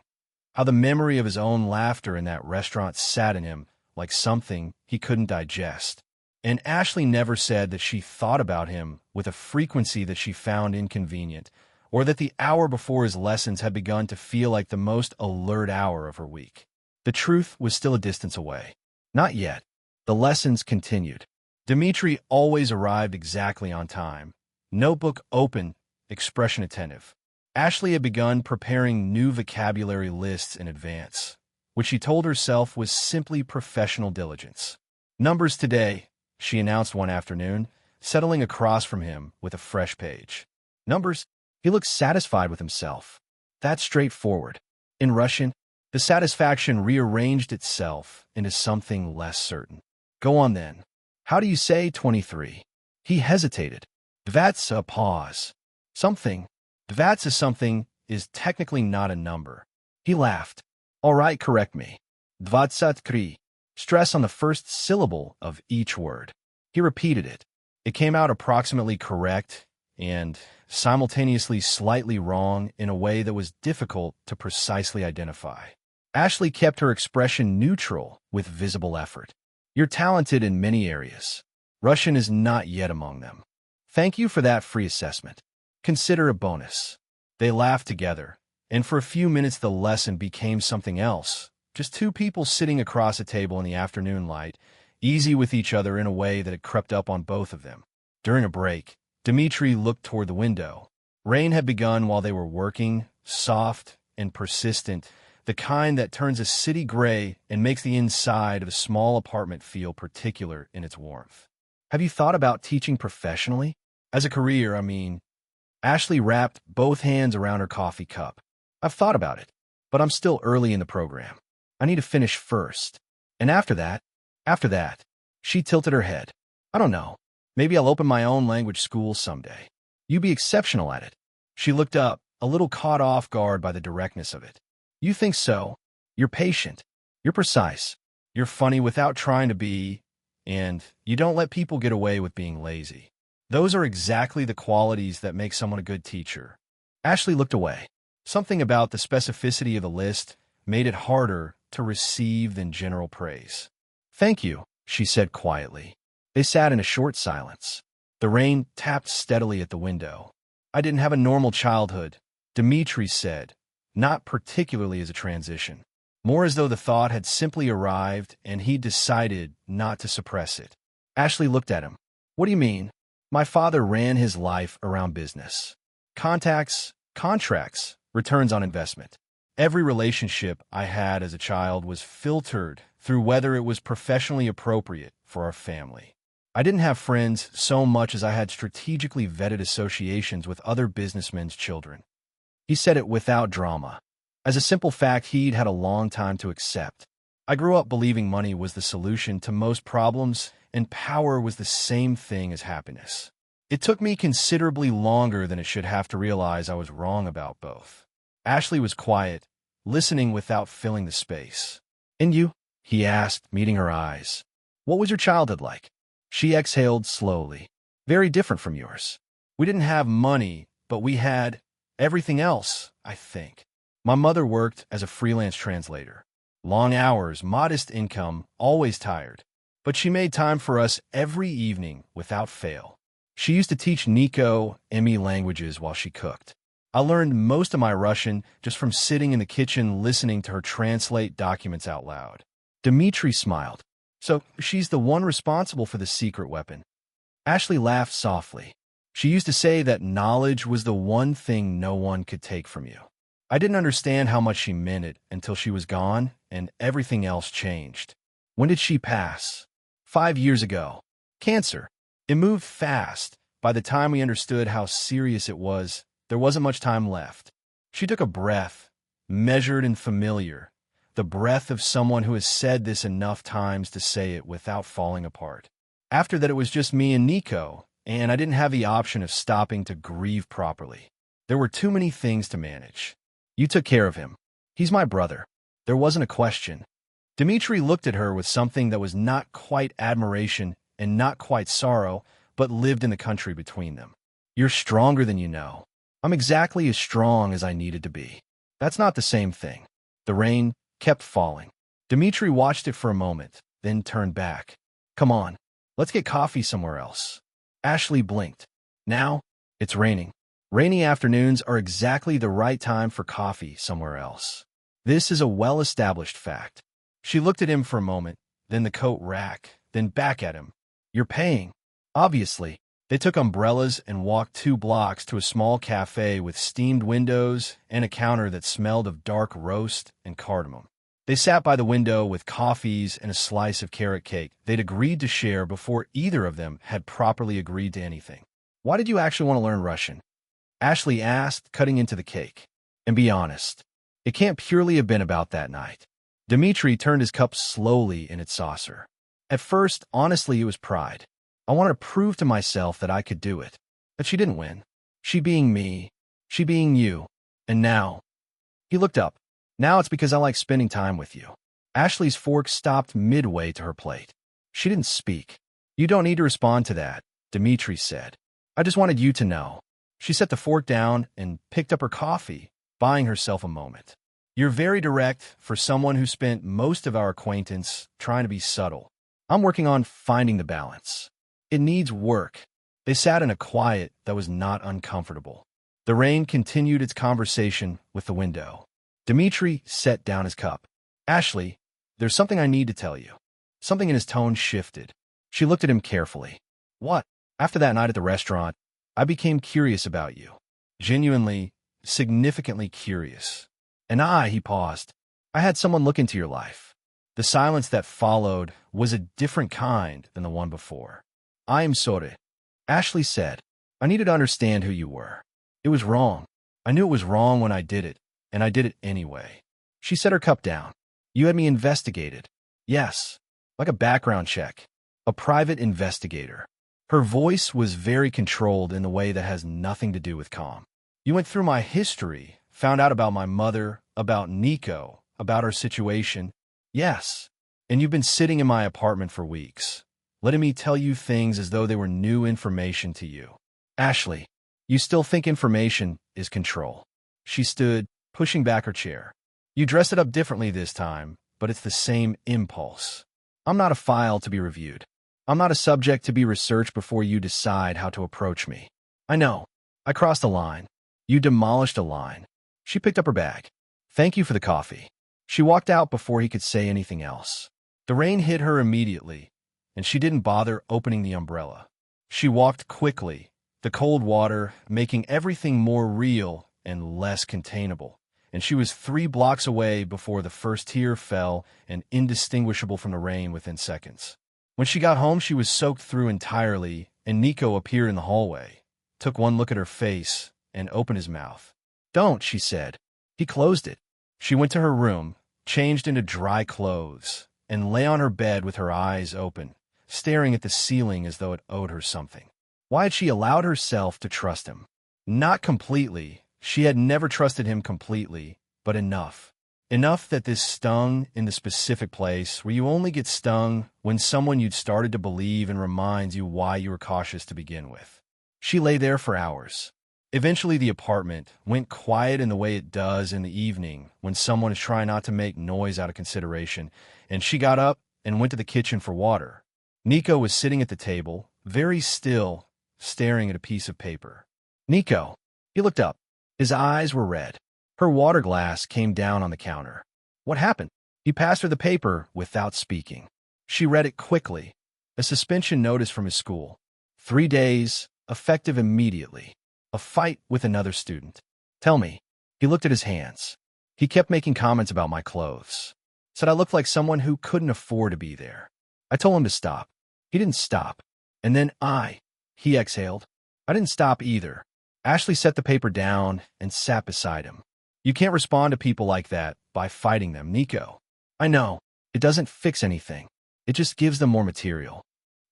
How the memory of his own laughter in that restaurant sat in him like something he couldn't digest. And Ashley never said that she thought about him with a frequency that she found inconvenient, or that the hour before his lessons had begun to feel like the most alert hour of her week. The truth was still a distance away. Not yet. The lessons continued. Dmitry always arrived exactly on time. Notebook open, expression attentive. Ashley had begun preparing new vocabulary lists in advance, which she told herself was simply professional diligence. "Numbers today," she announced one afternoon, settling across from him with a fresh page. "Numbers?" He looked satisfied with himself. That's straightforward. In Russian, the satisfaction rearranged itself into something less certain. "Go on then. How do you say 23? He hesitated. "That's a pause. Something. That's a something is technically not a number." He laughed. "All right, correct me. 23. Stress on the first syllable of each word." He repeated it. It came out approximately correct and simultaneously slightly wrong in a way that was difficult to precisely identify. Ashley kept her expression neutral with visible effort. "You're talented in many areas. Russian is not yet among them. Thank you for that free assessment. Consider a bonus." They laughed together, and for a few minutes the lesson became something else. Just two people sitting across a table in the afternoon light, easy with each other in a way that had crept up on both of them. During a break, Dmitry looked toward the window. Rain had begun while they were working, soft and persistent, the kind that turns a city gray and makes the inside of a small apartment feel particular in its warmth. "Have you thought about teaching professionally? As a career, I mean." Ashley wrapped both hands around her coffee cup. "I've thought about it, but I'm still early in the program. I need to finish first. And after that, she tilted her head. I don't know. Maybe I'll open my own language school someday. You be exceptional at it. She looked up, a little caught off guard by the directness of it. You think so? You're patient. You're precise. You're funny without trying to be, and you don't let people get away with being lazy. Those are exactly the qualities that make someone a good teacher. Ashley looked away. Something about the specificity of the list made it harder to receive than general praise. Thank you, she said quietly. They sat in a short silence. The rain tapped steadily at the window. I didn't have a normal childhood, Dimitri said, not particularly as a transition. More as though the thought had simply arrived and he decided not to suppress it. Ashley looked at him. What do you mean? My father ran his life around business. Contacts, contracts, returns on investment. Every relationship I had as a child was filtered through whether it was professionally appropriate for our family. I didn't have friends so much as I had strategically vetted associations with other businessmen's children. He said it without drama. As a simple fact he'd had a long time to accept. I grew up believing money was the solution to most problems and power was the same thing as happiness. It took me considerably longer than it should have to realize I was wrong about both. Ashley was quiet, listening without filling the space. And you? He asked, meeting her eyes. What was your childhood like? She exhaled slowly. Very different from yours. We didn't have money, but we had everything else, I think. My mother worked as a freelance translator. Long hours, modest income, always tired. But she made time for us every evening without fail. She used to teach Nico Emmy languages while she cooked. I learned most of my Russian just from sitting in the kitchen listening to her translate documents out loud. Dimitri smiled. So she's the one responsible for the secret weapon. Ashley laughed softly. She used to say that knowledge was the one thing no one could take from you. I didn't understand how much she meant it until she was gone and everything else changed. When did she pass? 5 years ago. Cancer. It moved fast. By the time we understood how serious it was, there wasn't much time left. She took a breath, measured and familiar, the breath of someone who has said this enough times to say it without falling apart. After that, it was just me and Nico, and I didn't have the option of stopping to grieve properly. There were too many things to manage. You took care of him. He's my brother. There wasn't a question. Dimitri looked at her with something that was not quite admiration and not quite sorrow, but lived in the country between them. You're stronger than you know. I'm exactly as strong as I needed to be. That's not the same thing. The rain kept falling. Dimitri watched it for a moment, then turned back. Come on, let's get coffee somewhere else. Ashley blinked. Now, it's raining. Rainy afternoons are exactly the right time for coffee somewhere else. This is a well-established fact. She looked at him for a moment, then the coat rack, then back at him. You're paying. Obviously. They took umbrellas and walked 2 blocks to a small cafe with steamed windows and a counter that smelled of dark roast and cardamom. They sat by the window with coffees and a slice of carrot cake they'd agreed to share before either of them had properly agreed to anything. Why did you actually want to learn Russian? Ashley asked, cutting into the cake. And be honest, it can't purely have been about that night. Dimitri turned his cup slowly in its saucer. At first, honestly, it was pride. I wanted to prove to myself that I could do it. But she didn't win. She being me. She being you. And now. He looked up. Now it's because I like spending time with you. Ashley's fork stopped midway to her plate. She didn't speak. You don't need to respond to that, Dimitri said. I just wanted you to know. She set the fork down and picked up her coffee, buying herself a moment. You're very direct for someone who spent most of our acquaintance trying to be subtle. I'm working on finding the balance. It needs work. They sat in a quiet that was not uncomfortable. The rain continued its conversation with the window. Dimitri set down his cup. Ashley, there's something I need to tell you. Something in his tone shifted. She looked at him carefully. What? After that night at the restaurant, I became curious about you. Genuinely, significantly curious. And he paused. I had someone look into your life. The silence that followed was a different kind than the one before. I am sorry. Ashley said, I needed to understand who you were. It was wrong. I knew it was wrong when I did it, and I did it anyway. She set her cup down. You had me investigated. Yes, like a background check. A private investigator. Her voice was very controlled in a way that has nothing to do with calm. You went through my history, found out about my mother, about Nico, about our situation. Yes. And you've been sitting in my apartment for weeks, letting me tell you things as though they were new information to you. Ashley, you still think information is control. She stood, pushing back her chair. You dressed it up differently this time, but it's the same impulse. I'm not a file to be reviewed. I'm not a subject to be researched before you decide how to approach me. I know. I crossed a line. You demolished a line. She picked up her bag. Thank you for the coffee. She walked out before he could say anything else. The rain hit her immediately, and she didn't bother opening the umbrella. She walked quickly, the cold water making everything more real and less containable, and she was 3 blocks away before the first tear fell and indistinguishable from the rain within seconds. When she got home, she was soaked through entirely, and Nico appeared in the hallway, took one look at her face, and opened his mouth. Don't, she said. He closed it. She went to her room, changed into dry clothes, and lay on her bed with her eyes open, staring at the ceiling as though it owed her something. Why had she allowed herself to trust him? Not completely. She had never trusted him completely, but enough. Enough that this stung in the specific place where you only get stung when someone you'd started to believe and reminds you why you were cautious to begin with. She lay there for hours. Eventually, the apartment went quiet in the way it does in the evening when someone is trying not to make noise out of consideration, and she got up and went to the kitchen for water. Nico was sitting at the table, very still, staring at a piece of paper. Nico. He looked up. His eyes were red. Her water glass came down on the counter. What happened? He passed her the paper without speaking. She read it quickly. A suspension notice from his school. 3 days, effective immediately. A fight with another student. Tell me. He looked at his hands. He kept making comments about my clothes. Said I looked like someone who couldn't afford to be there. I told him to stop. He didn't stop. And then he exhaled. I didn't stop either. Ashley set the paper down and sat beside him. You can't respond to people like that by fighting them, Nico. I know. It doesn't fix anything. It just gives them more material.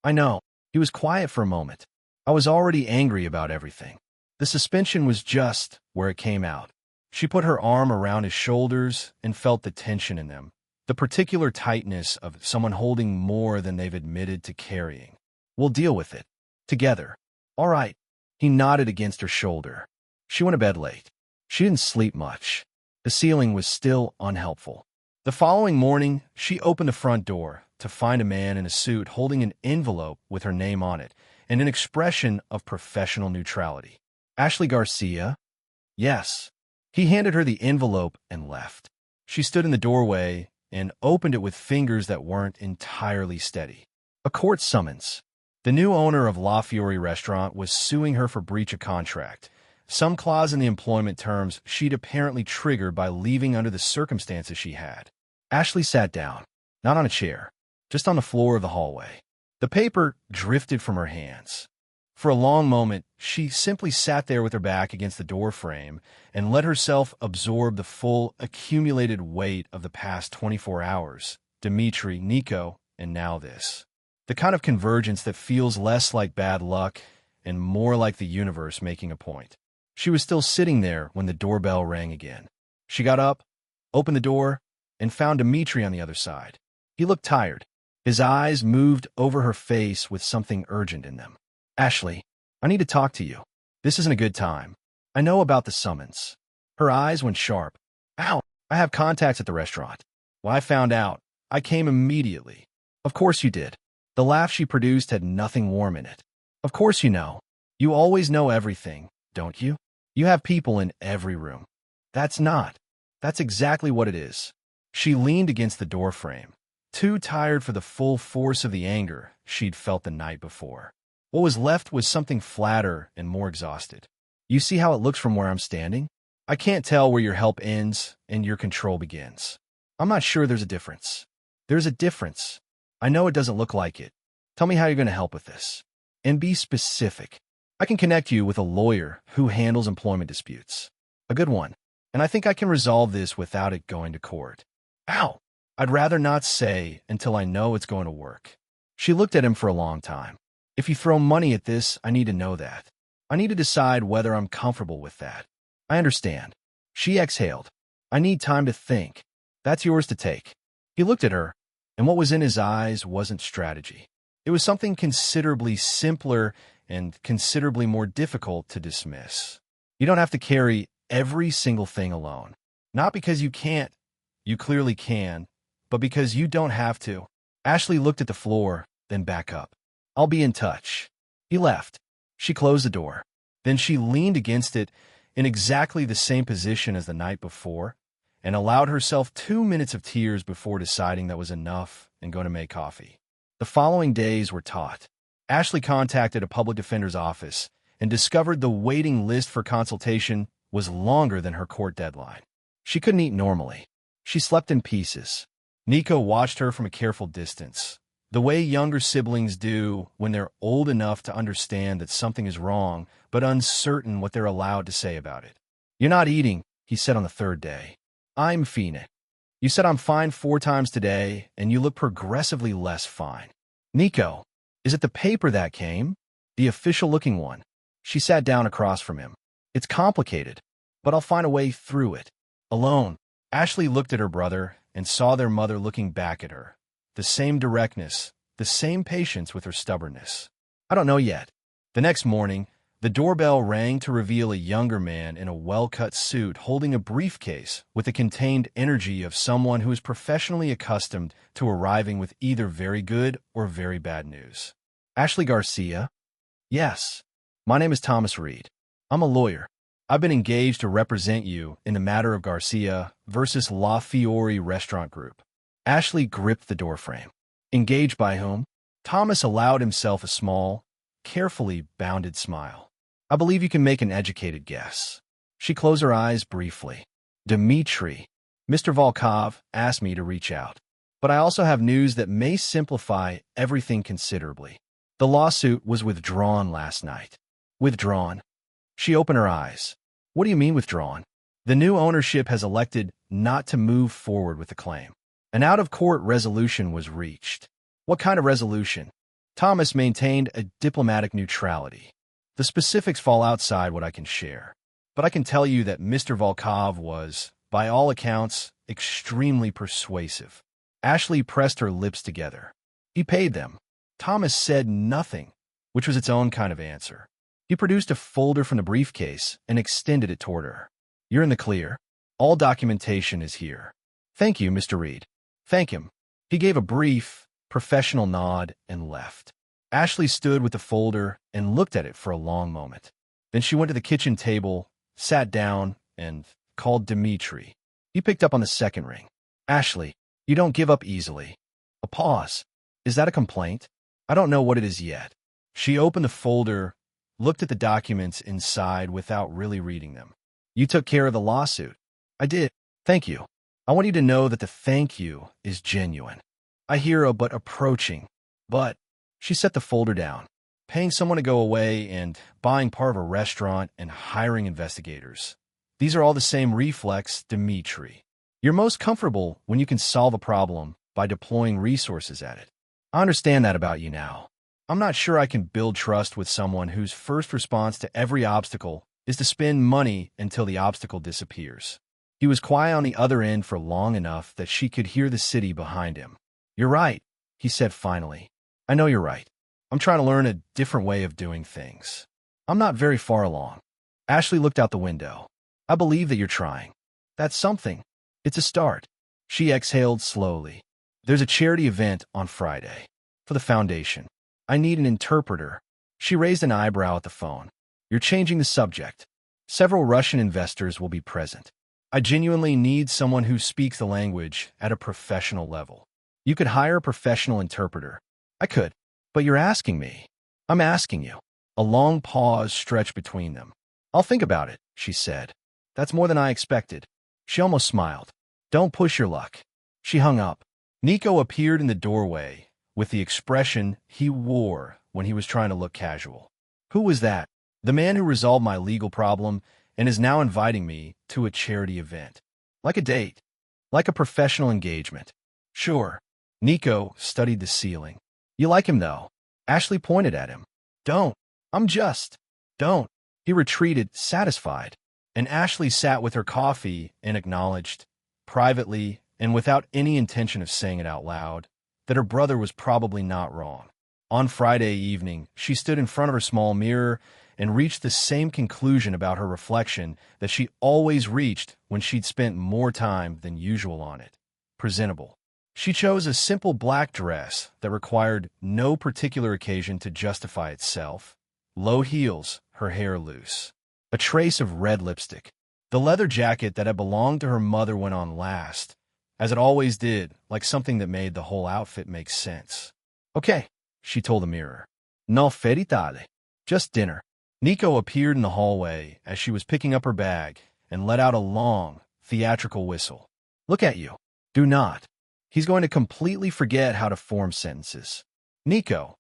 I know. He was quiet for a moment. I was already angry about everything. The suspension was just where it came out. She put her arm around his shoulders and felt the tension in them, the particular tightness of someone holding more than they've admitted to carrying. We'll deal with it. Together. All right. He nodded against her shoulder. She went to bed late. She didn't sleep much. The ceiling was still unhelpful. The following morning, she opened the front door to find a man in a suit holding an envelope with her name on it and an expression of professional neutrality. Ashley Garcia? Yes. He handed her the envelope and left. She stood in the doorway and opened it with fingers that weren't entirely steady. A court summons. The new owner of La Fiore restaurant was suing her for breach of contract, some clause in the employment terms she'd apparently triggered by leaving under the circumstances she had. Ashley sat down, not on a chair, just on the floor of the hallway. The paper drifted from her hands. For a long moment, she simply sat there with her back against the door frame and let herself absorb the full, accumulated weight of the past 24 hours, Dimitri, Nico, and now this. The kind of convergence that feels less like bad luck and more like the universe making a point. She was still sitting there when the doorbell rang again. She got up, opened the door, and found Dimitri on the other side. He looked tired. His eyes moved over her face with something urgent in them. Ashley, I need to talk to you. This isn't a good time. I know about the summons. Her eyes went sharp. Ow, I have contacts at the restaurant. When I found out, I came immediately. Of course you did. The laugh she produced had nothing warm in it. Of course you know. You always know everything, don't you? You have people in every room. That's exactly what it is. She leaned against the doorframe, too tired for the full force of the anger she'd felt the night before. What was left was something flatter and more exhausted. You see how it looks from where I'm standing? I can't tell where your help ends and your control begins. I'm not sure there's a difference. There's a difference. I know it doesn't look like it. Tell me how you're going to help with this. And be specific. I can connect you with a lawyer who handles employment disputes. A good one. And I think I can resolve this without it going to court. Ow! I'd rather not say until I know it's going to work. She looked at him for a long time. If you throw money at this, I need to know that. I need to decide whether I'm comfortable with that. I understand. She exhaled. I need time to think. That's yours to take. He looked at her, and what was in his eyes wasn't strategy. It was something considerably simpler and considerably more difficult to dismiss. You don't have to carry every single thing alone. Not because you can't, you clearly can, but because you don't have to. Ashley looked at the floor, then back up. I'll be in touch. He left. She closed the door. Then she leaned against it in exactly the same position as the night before and allowed herself 2 minutes of tears before deciding that was enough and going to make coffee. The following days were taut. Ashley contacted a public defender's office and discovered the waiting list for consultation was longer than her court deadline. She couldn't eat normally. She slept in pieces. Nico watched her from a careful distance, the way younger siblings do when they're old enough to understand that something is wrong, but uncertain what they're allowed to say about it. You're not eating, he said on the third day. I'm fine. You said I'm fine 4 times today, and you look progressively less fine. Nico, is it the paper that came? The official-looking one. She sat down across from him. It's complicated, but I'll find a way through it. Alone, Ashley looked at her brother and saw their mother looking back at her. The same directness, the same patience with her stubbornness. I don't know yet. The next morning, the doorbell rang to reveal a younger man in a well-cut suit holding a briefcase with the contained energy of someone who is professionally accustomed to arriving with either very good or very bad news. Ashley Garcia? Yes. My name is Thomas Reed. I'm a lawyer. I've been engaged to represent you in the matter of Garcia versus La Fiore Restaurant Group. Ashley gripped the doorframe. Engaged by whom? Thomas allowed himself a small, carefully bounded smile. I believe you can make an educated guess. She closed her eyes briefly. Dmitri, Mr. Volkov asked me to reach out. But I also have news that may simplify everything considerably. The lawsuit was withdrawn last night. Withdrawn? She opened her eyes. What do you mean withdrawn? The new ownership has elected not to move forward with the claim. An out-of-court resolution was reached. What kind of resolution? Thomas maintained a diplomatic neutrality. The specifics fall outside what I can share. But I can tell you that Mr. Volkov was, by all accounts, extremely persuasive. Ashley pressed her lips together. He paid them. Thomas said nothing, which was its own kind of answer. He produced a folder from the briefcase and extended it toward her. You're in the clear. All documentation is here. Thank you, Mr. Reed. Thank him. He gave a brief, professional nod and left. Ashley stood with the folder and looked at it for a long moment. Then she went to the kitchen table, sat down, and called Dmitri. He picked up on the second ring. Ashley, you don't give up easily. A pause. Is that a complaint? I don't know what it is yet. She opened the folder, looked at the documents inside without really reading them. You took care of the lawsuit. I did. Thank you. I want you to know that the thank you is genuine. I hear a but approaching. But she set the folder down. Paying someone to go away and buying part of a restaurant and hiring investigators. These are all the same reflex, Dmitri. You're most comfortable when you can solve a problem by deploying resources at it. I understand that about you now. I'm not sure I can build trust with someone whose first response to every obstacle is to spend money until the obstacle disappears. He was quiet on the other end for long enough that she could hear the city behind him. You're right, he said finally. I know you're right. I'm trying to learn a different way of doing things. I'm not very far along. Ashley looked out the window. I believe that you're trying. That's something. It's a start. She exhaled slowly. There's a charity event on Friday. For the foundation. I need an interpreter. She raised an eyebrow at the phone. You're changing the subject. Several Russian investors will be present. I genuinely need someone who speaks the language at a professional level. You could hire a professional interpreter. I could. But you're asking me. I'm asking you. A long pause stretched between them. I'll think about it, she said. That's more than I expected. She almost smiled. Don't push your luck. She hung up. Nico appeared in the doorway with the expression he wore when he was trying to look casual. Who was that? The man who resolved my legal problem and is now inviting me to a charity event. Like a date. Like a professional engagement. Sure. Nico studied the ceiling. You like him, though. Ashley pointed at him. Don't. I'm just. Don't. He retreated, satisfied. And Ashley sat with her coffee and acknowledged, privately and without any intention of saying it out loud, that her brother was probably not wrong. On Friday evening, she stood in front of her small mirror and reached the same conclusion about her reflection that she always reached when she'd spent more time than usual on it. Presentable. She chose a simple black dress that required no particular occasion to justify itself. Low heels, her hair loose. A trace of red lipstick. The leather jacket that had belonged to her mother went on last, as it always did, like something that made the whole outfit make sense. Okay, she told the mirror. No feritale. Just dinner. Nico appeared in the hallway as she was picking up her bag and let out a long, theatrical whistle. Look at you. Do not. He's going to completely forget how to form sentences. Nico,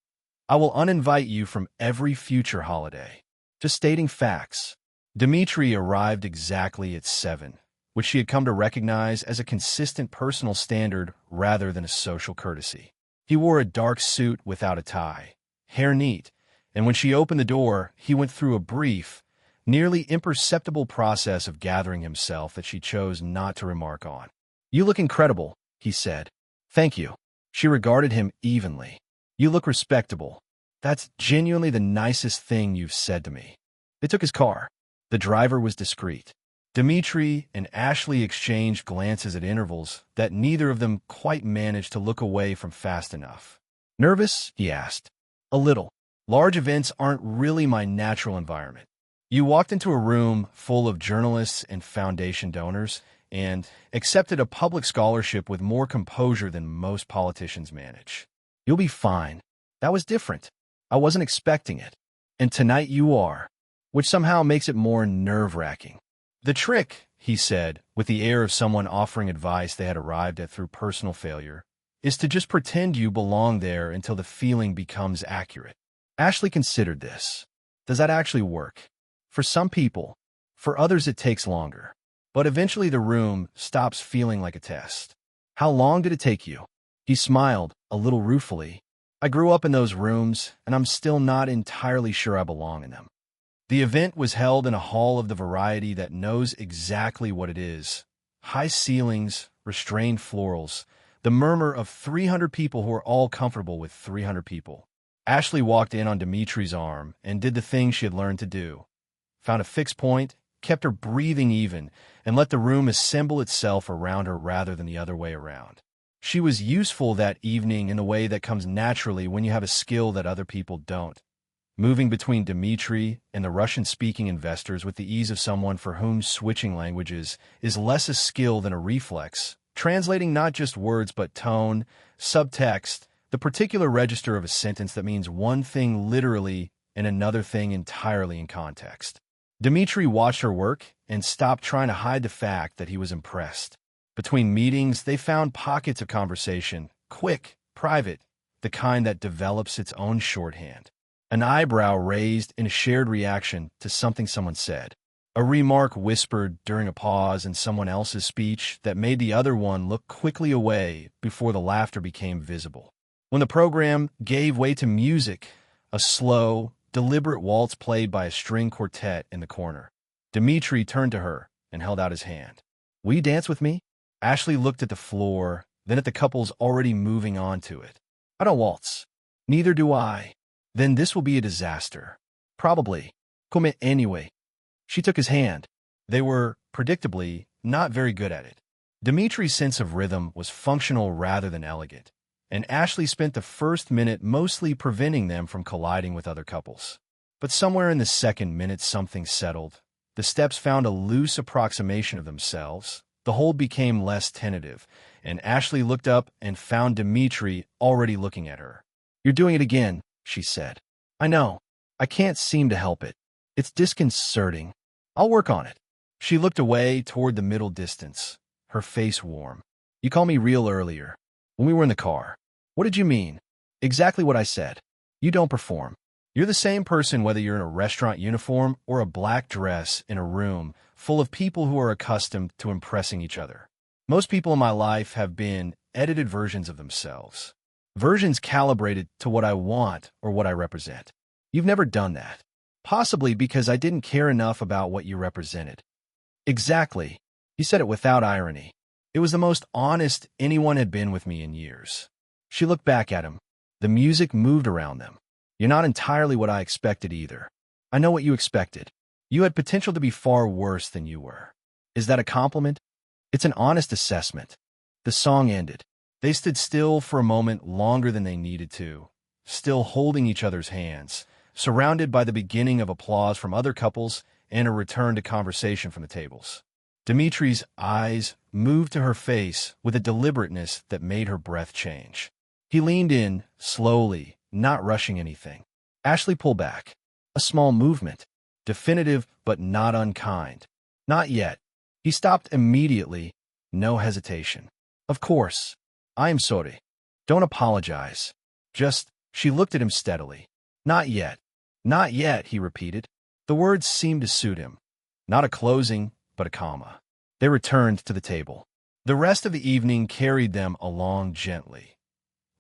I will uninvite you from every future holiday. Just stating facts. Dimitri arrived exactly at 7, which she had come to recognize as a consistent personal standard rather than a social courtesy. He wore a dark suit without a tie, hair neat, and when she opened the door, he went through a brief, nearly imperceptible process of gathering himself that she chose not to remark on. You look incredible, he said. Thank you. She regarded him evenly. You look respectable. That's genuinely the nicest thing you've said to me. They took his car. The driver was discreet. Dimitri and Ashley exchanged glances at intervals that neither of them quite managed to look away from fast enough. Nervous? He asked. A little. Large events aren't really my natural environment. You walked into a room full of journalists and foundation donors and accepted a public scholarship with more composure than most politicians manage. You'll be fine. That was different. I wasn't expecting it. And tonight you are, which somehow makes it more nerve-wracking. The trick, he said, with the air of someone offering advice they had arrived at through personal failure, is to just pretend you belong there until the feeling becomes accurate. Ashley considered this. Does that actually work? For some people. For others it takes longer. But eventually the room stops feeling like a test. How long did it take you? He smiled, a little ruefully. I grew up in those rooms, and I'm still not entirely sure I belong in them. The event was held in a hall of the variety that knows exactly what it is. High ceilings, restrained florals, the murmur of 300 people who are all comfortable with 300 people. Ashley walked in on Dimitri's arm and did the thing she had learned to do. Found a fixed point, kept her breathing even, and let the room assemble itself around her rather than the other way around. She was useful that evening in the way that comes naturally when you have a skill that other people don't. Moving between Dimitri and the Russian-speaking investors with the ease of someone for whom switching languages is less a skill than a reflex, translating not just words but tone, subtext, the particular register of a sentence that means one thing literally and another thing entirely in context. Dimitri watched her work and stopped trying to hide the fact that he was impressed. Between meetings, they found pockets of conversation, quick, private, the kind that develops its own shorthand. An eyebrow raised in a shared reaction to something someone said. A remark whispered during a pause in someone else's speech that made the other one look quickly away before the laughter became visible. When the program gave way to music, a slow, deliberate waltz played by a string quartet in the corner, Dimitri turned to her and held out his hand. Will you dance with me? Ashley looked at the floor, then at the couples already moving on to it. I don't waltz. Neither do I. Then this will be a disaster. Probably. Come anyway. She took his hand. They were, predictably, not very good at it. Dimitri's sense of rhythm was functional rather than elegant, and Ashley spent the first minute mostly preventing them from colliding with other couples. But somewhere in the second minute something settled. The steps found a loose approximation of themselves. The hold became less tentative, and Ashley looked up and found Dimitri already looking at her. You're doing it again, she said. I know. I can't seem to help it. It's disconcerting. I'll work on it. She looked away toward the middle distance, her face warm. You called me real earlier, when we were in the car. What did you mean? Exactly what I said. You don't perform. You're the same person whether you're in a restaurant uniform or a black dress in a room full of people who are accustomed to impressing each other. Most people in my life have been edited versions of themselves. Versions calibrated to what I want or what I represent. You've never done that. Possibly because I didn't care enough about what you represented. Exactly. He said it without irony. It was the most honest anyone had been with me in years. She looked back at him. The music moved around them. You're not entirely what I expected either. I know what you expected. You had potential to be far worse than you were. Is that a compliment? It's an honest assessment. The song ended. They stood still for a moment longer than they needed to, still holding each other's hands, surrounded by the beginning of applause from other couples and a return to conversation from the tables. Dimitri's eyes moved to her face with a deliberateness that made her breath change. He leaned in, slowly, not rushing anything. Ashley pulled back. A small movement. Definitive, but not unkind. Not yet. He stopped immediately. No hesitation. Of course. I am sorry. Don't apologize. Just, she looked at him steadily. Not yet. Not yet, he repeated. The words seemed to suit him. Not a closing, but a comma. They returned to the table. The rest of the evening carried them along gently.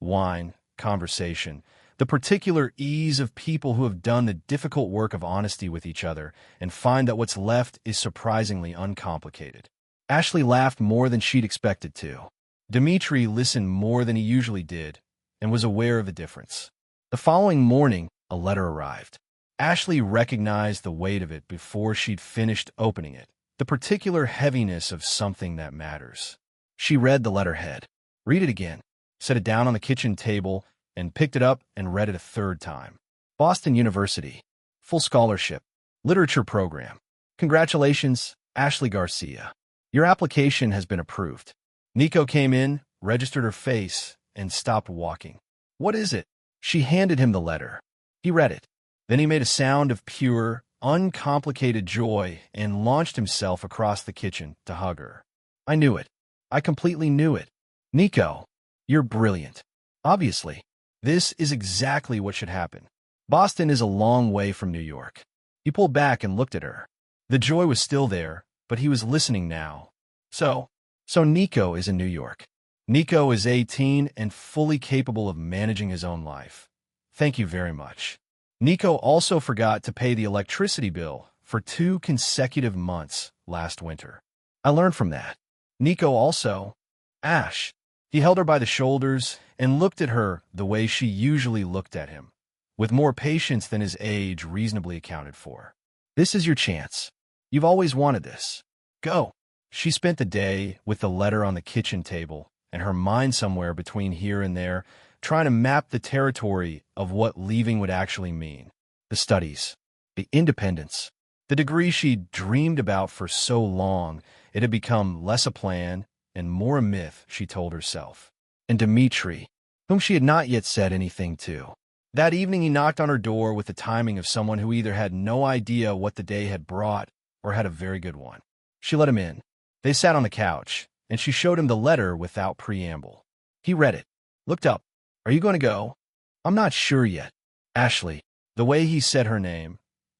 Wine, conversation, the particular ease of people who have done the difficult work of honesty with each other and find that what's left is surprisingly uncomplicated. Ashley laughed more than she'd expected to. Dimitri listened more than he usually did and was aware of the difference. The following morning, a letter arrived. Ashley recognized the weight of it before she'd finished opening it, the particular heaviness of something that matters. She read the letterhead. Read it again, set it down on the kitchen table, and picked it up and read it a third time. Boston University. Full scholarship. Literature program. Congratulations, Ashley Garcia. Your application has been approved. Nico came in, registered her face, and stopped walking. What is it? She handed him the letter. He read it. Then he made a sound of pure, uncomplicated joy and launched himself across the kitchen to hug her. I knew it. I completely knew it. Nico, you're brilliant. Obviously, this is exactly what should happen. Boston is a long way from New York. He pulled back and looked at her. The joy was still there, but he was listening now. So Nico is in New York. Nico is 18 and fully capable of managing his own life. Thank you very much. Nico also forgot to pay the electricity bill for 2 consecutive months last winter. I learned from that. Nico also. Ash. He held her by the shoulders and looked at her the way she usually looked at him, with more patience than his age reasonably accounted for. This is your chance. You've always wanted this. Go. She spent the day with the letter on the kitchen table and her mind somewhere between here and there, trying to map the territory of what leaving would actually mean. The studies, the independence, the degree she'd dreamed about for so long, it had become less a plan and more a myth, she told herself. And Dimitri, whom she had not yet said anything to. That evening he knocked on her door with the timing of someone who either had no idea what the day had brought or had a very good one. She let him in. They sat on the couch, and she showed him the letter without preamble. He read it, looked up. Are you going to go? I'm not sure yet. Ashley, the way he said her name,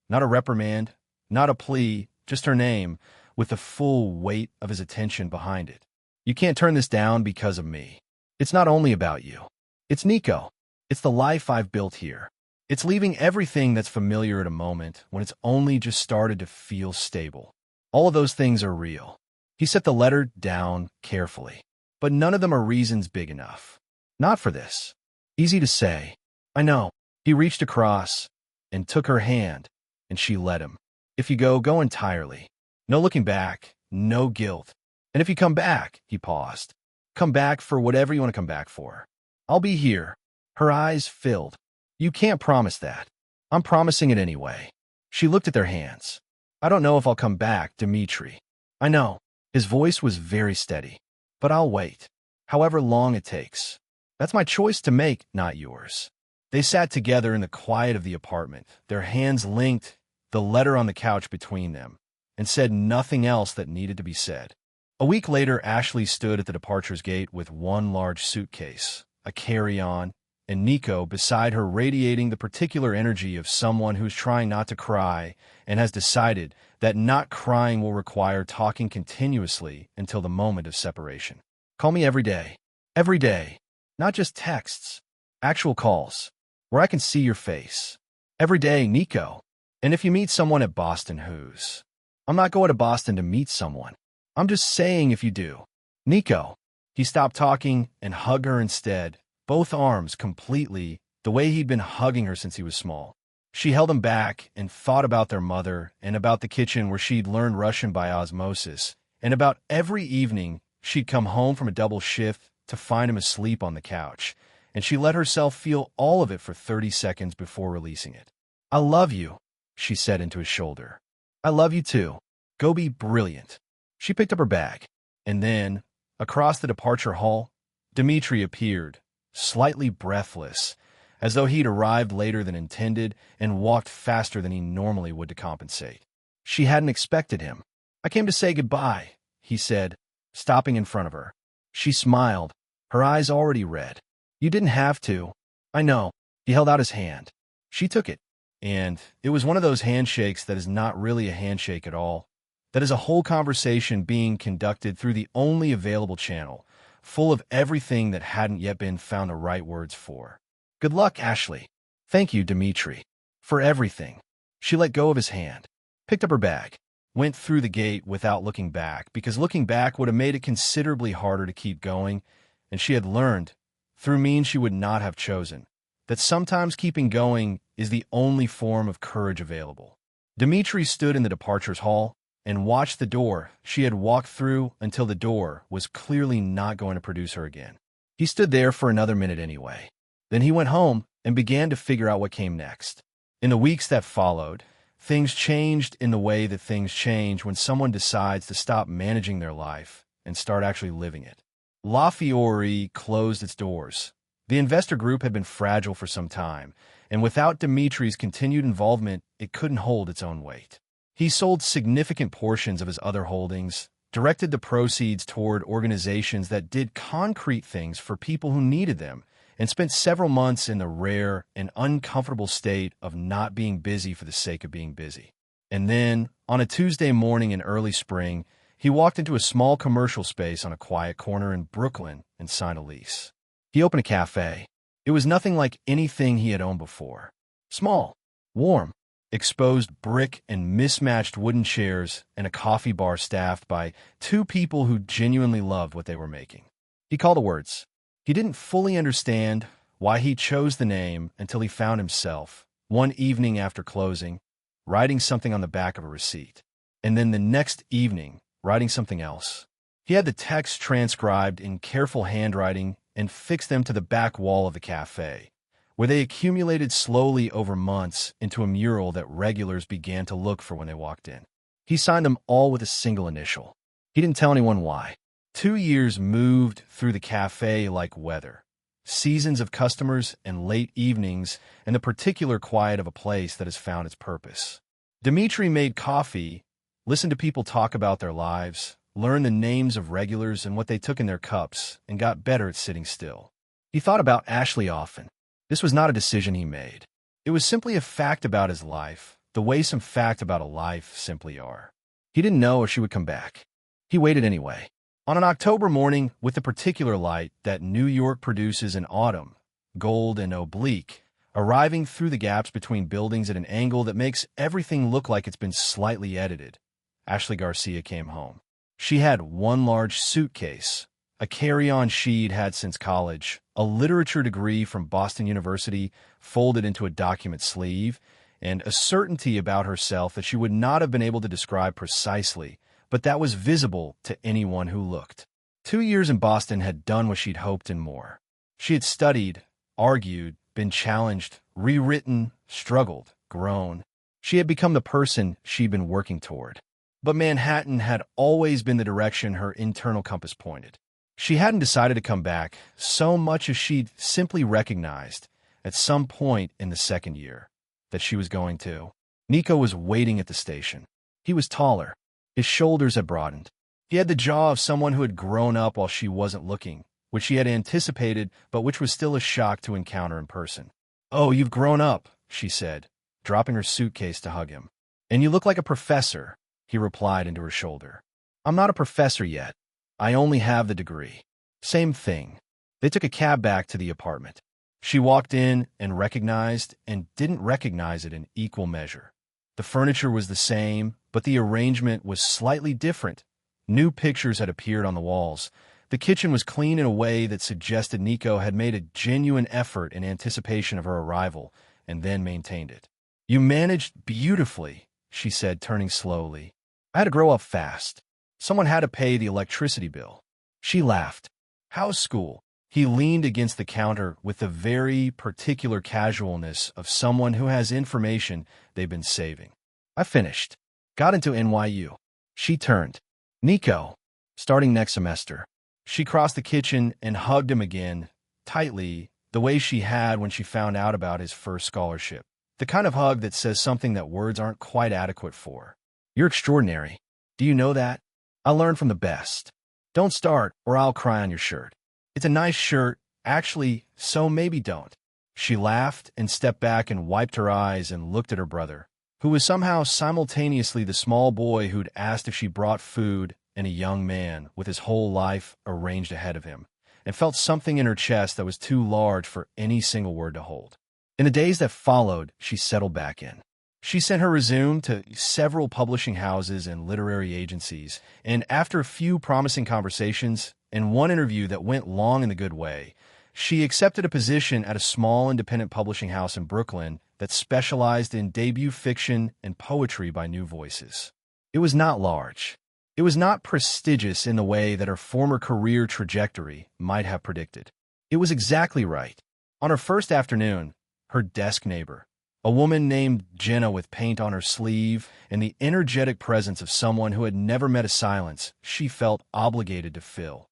not a reprimand, not a plea, just her name, with the full weight of his attention behind it. You can't turn this down because of me. It's not only about you. It's Nico. It's the life I've built here. It's leaving everything that's familiar at a moment when it's only just started to feel stable. All of those things are real. He set the letter down carefully. But none of them are reasons big enough. Not for this. Easy to say. I know. He reached across and took her hand, and she let him. If you go, go entirely. No looking back, no guilt. And if you come back, he paused. Come back for whatever you want to come back for. I'll be here. Her eyes filled. You can't promise that. I'm promising it anyway. She looked at their hands. I don't know if I'll come back, Dimitri. I know. His voice was very steady. But I'll wait. However long it takes. That's my choice to make, not yours. They sat together in the quiet of the apartment, their hands linked, the letter on the couch between them, and said nothing else that needed to be said. A week later, Ashley stood at the departure's gate with one large suitcase, a carry-on, and Nico beside her radiating the particular energy of someone who's trying not to cry and has decided that not crying will require talking continuously until the moment of separation. Call me every day. Every day. Not just texts, Actual calls, where I can see your face. Every day, Nico. And if you meet someone at Boston, who's? I'm not going to Boston to meet someone. I'm just saying if you do. Nico. He stopped talking and hugged her instead, both arms completely, the way he'd been hugging her since he was small. She held him back and thought about their mother and about the kitchen where she'd learned Russian by osmosis, and about every evening she'd come home from a double shift to find him asleep on the couch, and she let herself feel all of it for 30 seconds before releasing it. I love you, she said into his shoulder. I love you too. Go be brilliant. She picked up her bag, and then, across the departure hall, Dmitri appeared, slightly breathless, as though he'd arrived later than intended and walked faster than he normally would to compensate. She hadn't expected him. I came to say goodbye, he said, stopping in front of her. She smiled, her eyes already red. You didn't have to. I know. He held out his hand. She took it, and it was one of those handshakes that is not really a handshake at all. That is a whole conversation being conducted through the only available channel, full of everything that hadn't yet been found the right words for. Good luck, Ashley. Thank you, Dmitri, for everything. She let go of his hand, picked up her bag, went through the gate without looking back, because looking back would have made it considerably harder to keep going, and she had learned, through means she would not have chosen, that sometimes keeping going is the only form of courage available. Dmitri stood in the departures hall and watched the door she had walked through until the door was clearly not going to produce her again. He stood there for another minute anyway. Then he went home and began to figure out what came next. In the weeks that followed, things changed in the way that things change when someone decides to stop managing their life and start actually living it. La Fiore closed its doors. The investor group had been fragile for some time, and without Dimitri's continued involvement, it couldn't hold its own weight. He sold significant portions of his other holdings, directed the proceeds toward organizations that did concrete things for people who needed them, and spent several months in the rare and uncomfortable state of not being busy for the sake of being busy. And then, on a Tuesday morning in early spring, he walked into a small commercial space on a quiet corner in Brooklyn and signed a lease. He opened a cafe. It was nothing like anything he had owned before. Small, warm, exposed brick and mismatched wooden chairs, and a coffee bar staffed by two people who genuinely loved what they were making. He called the words. He didn't fully understand why he chose the name until he found himself, one evening after closing, writing something on the back of a receipt, and then the next evening, writing something else. He had the text transcribed in careful handwriting and fixed them to the back wall of the cafe, where they accumulated slowly over months into a mural that regulars began to look for when they walked in. He signed them all with a single initial. He didn't tell anyone why. 2 years moved through the cafe like weather, seasons of customers and late evenings and the particular quiet of a place that has found its purpose. Dmitri made coffee, listened to people talk about their lives, learned the names of regulars and what they took in their cups, and got better at sitting still. He thought about Ashley often. This was not a decision he made. It was simply a fact about his life, the way some facts about a life simply are. He didn't know if she would come back. He waited anyway. On an October morning, with the particular light that New York produces in autumn, gold and oblique, arriving through the gaps between buildings at an angle that makes everything look like it's been slightly edited, Ashley Garcia came home. She had one large suitcase, a carry-on she'd had since college, a literature degree from Boston University folded into a document sleeve, and a certainty about herself that she would not have been able to describe precisely, but that was visible to anyone who looked. 2 years in Boston had done what she'd hoped and more. She had studied, argued, been challenged, rewritten, struggled, grown. She had become the person she'd been working toward. But Manhattan had always been the direction her internal compass pointed. She hadn't decided to come back so much as she'd simply recognized, at some point in the second year, that she was going to. Nico was waiting at the station. He was taller. His shoulders had broadened. He had the jaw of someone who had grown up while she wasn't looking, which she had anticipated, but which was still a shock to encounter in person. "Oh, you've grown up," she said, dropping her suitcase to hug him. "And you look like a professor," he replied into her shoulder. "I'm not a professor yet. I only have the degree." Same thing. They took a cab back to the apartment. She walked in and recognized and didn't recognize it in equal measure. The furniture was the same, but the arrangement was slightly different. New pictures had appeared on the walls. The kitchen was clean in a way that suggested Nico had made a genuine effort in anticipation of her arrival, and then maintained it. "You managed beautifully," she said, turning slowly. "I had to grow up fast. Someone had to pay the electricity bill." She laughed. "How's school?" He leaned against the counter with the very particular casualness of someone who has information they've been saving. "I finished. Got into NYU." She turned. "Nico, starting next semester." She crossed the kitchen and hugged him again, tightly, the way she had when she found out about his first scholarship. The kind of hug that says something that words aren't quite adequate for. "You're extraordinary. Do you know that? I learned from the best. Don't start, or I'll cry on your shirt. It's a nice shirt, actually, so maybe don't." She laughed and stepped back and wiped her eyes and looked at her brother, who was somehow simultaneously the small boy who'd asked if she brought food and a young man with his whole life arranged ahead of him, and felt something in her chest that was too large for any single word to hold. In the days that followed, she settled back in. She sent her resume to several publishing houses and literary agencies, and after a few promising conversations and one interview that went long in the good way, she accepted a position at a small independent publishing house in Brooklyn that specialized in debut fiction and poetry by new voices. It was not large. It was not prestigious in the way that her former career trajectory might have predicted. It was exactly right. On her first afternoon, her desk neighbor, a woman named Jenna with paint on her sleeve and the energetic presence of someone who had never met a silence she felt obligated to fill,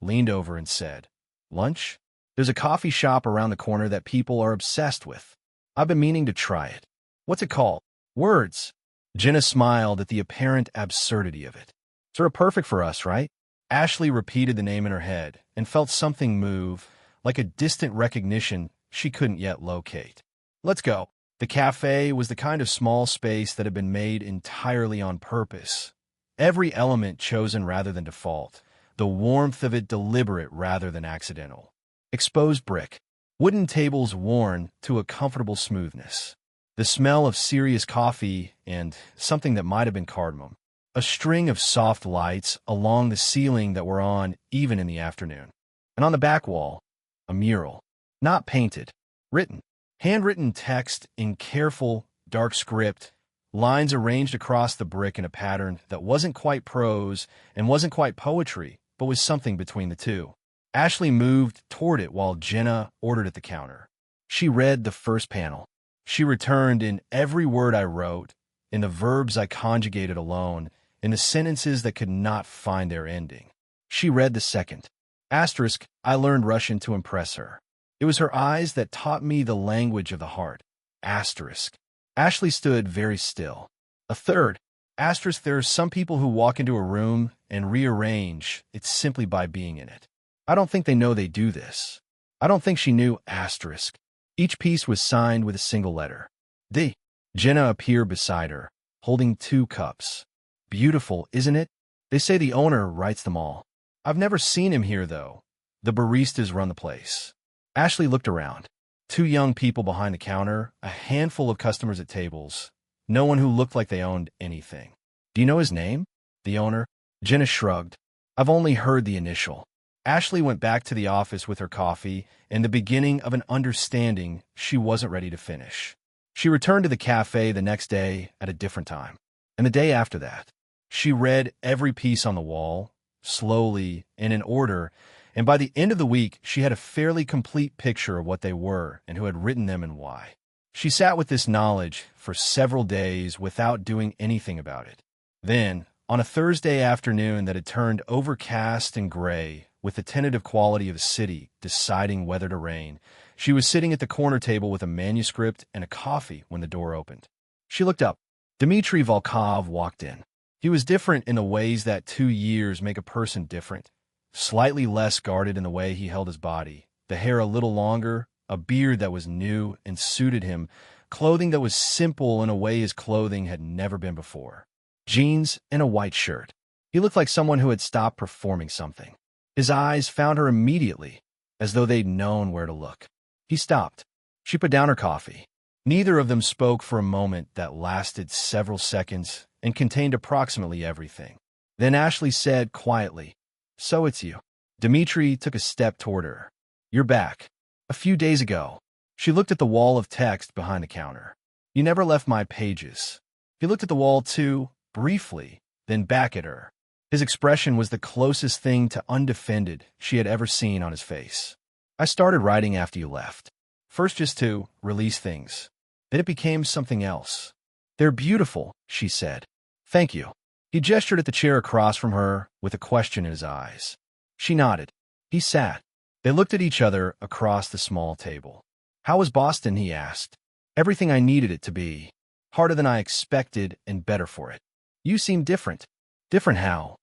leaned over and said, "Lunch? There's a coffee shop around the corner that people are obsessed with. I've been meaning to try it. What's it called?" "Words." Jenna smiled at the apparent absurdity of it. "Sort of perfect for us, right?" Ashley repeated the name in her head and felt something move, like a distant recognition she couldn't yet locate. "Let's go." The cafe was the kind of small space that had been made entirely on purpose. Every element chosen rather than default, the warmth of it deliberate rather than accidental. Exposed brick, wooden tables worn to a comfortable smoothness, the smell of serious coffee and something that might have been cardamom, a string of soft lights along the ceiling that were on even in the afternoon. And on the back wall, a mural, not painted, written. Handwritten text in careful, dark script, lines arranged across the brick in a pattern that wasn't quite prose and wasn't quite poetry, but was something between the two. Ashley moved toward it while Jenna ordered at the counter. She read the first panel. She returned in every word I wrote, in the verbs I conjugated alone, in the sentences that could not find their ending. She read the second. Asterisk, I learned Russian to impress her. It was her eyes that taught me the language of the heart. Asterisk. Ashley stood very still. A third. Asterisk, there are some people who walk into a room and rearrange it simply by being in it. I don't think they know they do this. I don't think she knew. Asterisk. Each piece was signed with a single letter. D. Jenna appeared beside her, holding 2 cups. Beautiful, isn't it? They say the owner writes them all. I've never seen him here, though. The baristas run the place. Ashley looked around. 2 young people behind the counter, a handful of customers at tables, no one who looked like they owned anything. "Do you know his name?" "The owner?" Jenna shrugged. "I've only heard the initial." Ashley went back to the office with her coffee and the beginning of an understanding she wasn't ready to finish. She returned to the cafe the next day at a different time, and the day after that. She read every piece on the wall, slowly and in order, and by the end of the week, she had a fairly complete picture of what they were and who had written them and why. She sat with this knowledge for several days without doing anything about it. Then, on a Thursday afternoon that had turned overcast and gray, with the tentative quality of a city deciding whether to rain, she was sitting at the corner table with a manuscript and a coffee when the door opened. She looked up. Dmitry Volkov walked in. He was different in the ways that 2 years make a person different. Slightly less guarded in the way he held his body, the hair a little longer, a beard that was new and suited him, clothing that was simple in a way his clothing had never been before. Jeans and a white shirt. He looked like someone who had stopped performing something. His eyes found her immediately, as though they'd known where to look. He stopped. She put down her coffee. Neither of them spoke for a moment that lasted several seconds and contained approximately everything. Then Ashley said quietly, "So it's you." Dmitri took a step toward her. "You're back. A few days ago." She looked at the wall of text behind the counter. "You never left my pages." He looked at the wall too, briefly, then back at her. His expression was the closest thing to undefended she had ever seen on his face. "I started writing after you left. First just to release things. Then it became something else." "They're beautiful," she said. "Thank you." He gestured at the chair across from her with a question in his eyes. She nodded. He sat. They looked at each other across the small table. "How was Boston?" he asked. "Everything I needed it to be. Harder than I expected and better for it." "You seem different." "Different how?"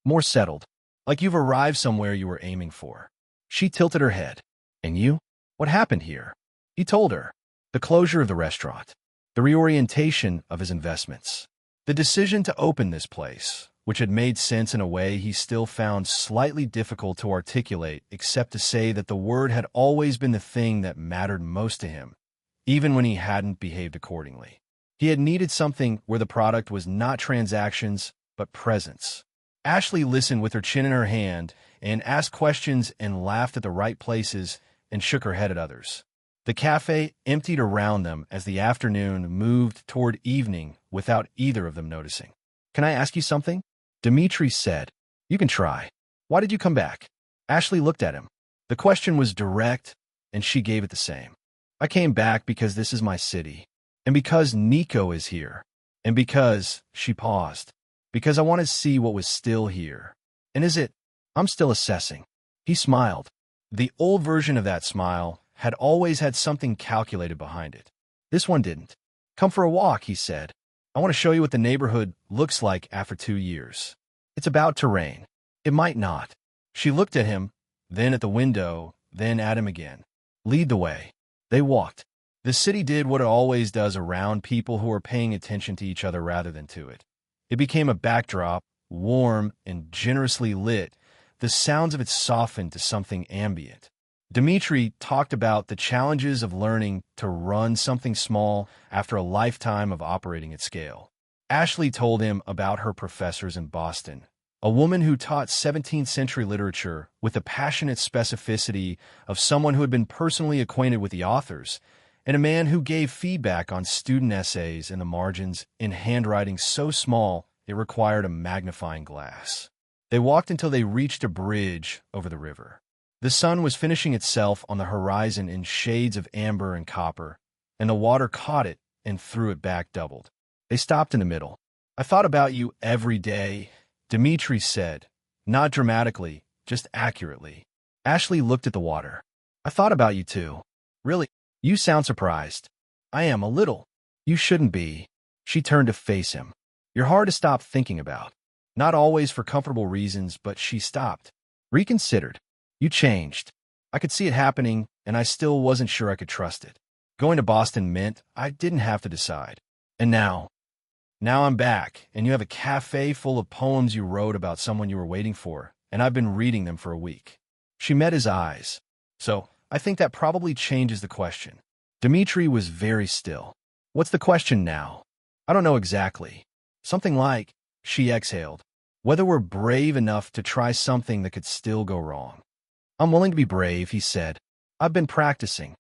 "More settled. Like you've arrived somewhere you were aiming for." She tilted her head. "And you? What happened here?" He told her. The closure of the restaurant. The reorientation of his investments. The decision to open this place, which had made sense in a way he still found slightly difficult to articulate except to say that the word had always been the thing that mattered most to him, even when he hadn't behaved accordingly. He had needed something where the product was not transactions, but presence. Ashley listened with her chin in her hand and asked questions and laughed at the right places and shook her head at others. The cafe emptied around them as the afternoon moved toward evening without either of them noticing. "Can I ask you something?" Dmitri said. "You can try. Why did you come back?" Ashley looked at him. The question was direct, and she gave it the same. "I came back because this is my city, and because Nico is here, and because," she paused, "because I want to see what was still here. And is it? I'm still assessing." He smiled. The old version of that smile had always had something calculated behind it. This one didn't. "Come for a walk," he said. "I want to show you what the neighborhood looks like after 2 years. It's about to rain. It might not." She looked at him, then at the window, then at him again. "Lead the way." They walked. The city did what it always does around people who are paying attention to each other rather than to it. It became a backdrop, warm and generously lit. The sounds of it softened to something ambient. Dmitri talked about the challenges of learning to run something small after a lifetime of operating at scale. Ashley told him about her professors in Boston, a woman who taught 17th century literature with the passionate specificity of someone who had been personally acquainted with the authors, and a man who gave feedback on student essays in the margins in handwriting so small it required a magnifying glass. They walked until they reached a bridge over the river. The sun was finishing itself on the horizon in shades of amber and copper, and the water caught it and threw it back doubled. They stopped in the middle. "I thought about you every day," Dmitri said, not dramatically, just accurately. Ashley looked at the water. "I thought about you too." "Really? You sound surprised." "I am a little." "You shouldn't be." She turned to face him. "You're hard to stop thinking about." Not always for comfortable reasons, but she stopped. Reconsidered. "You changed. I could see it happening, and I still wasn't sure I could trust it. Going to Boston meant I didn't have to decide. And now I'm back, and you have a cafe full of poems you wrote about someone you were waiting for, and I've been reading them for a week." She met his eyes. "So, I think that probably changes the question." Dmitri was very still. "What's the question now?" "I don't know exactly. Something like," she exhaled, "whether we're brave enough to try something that could still go wrong." "I'm willing to be brave," he said. "I've been practicing."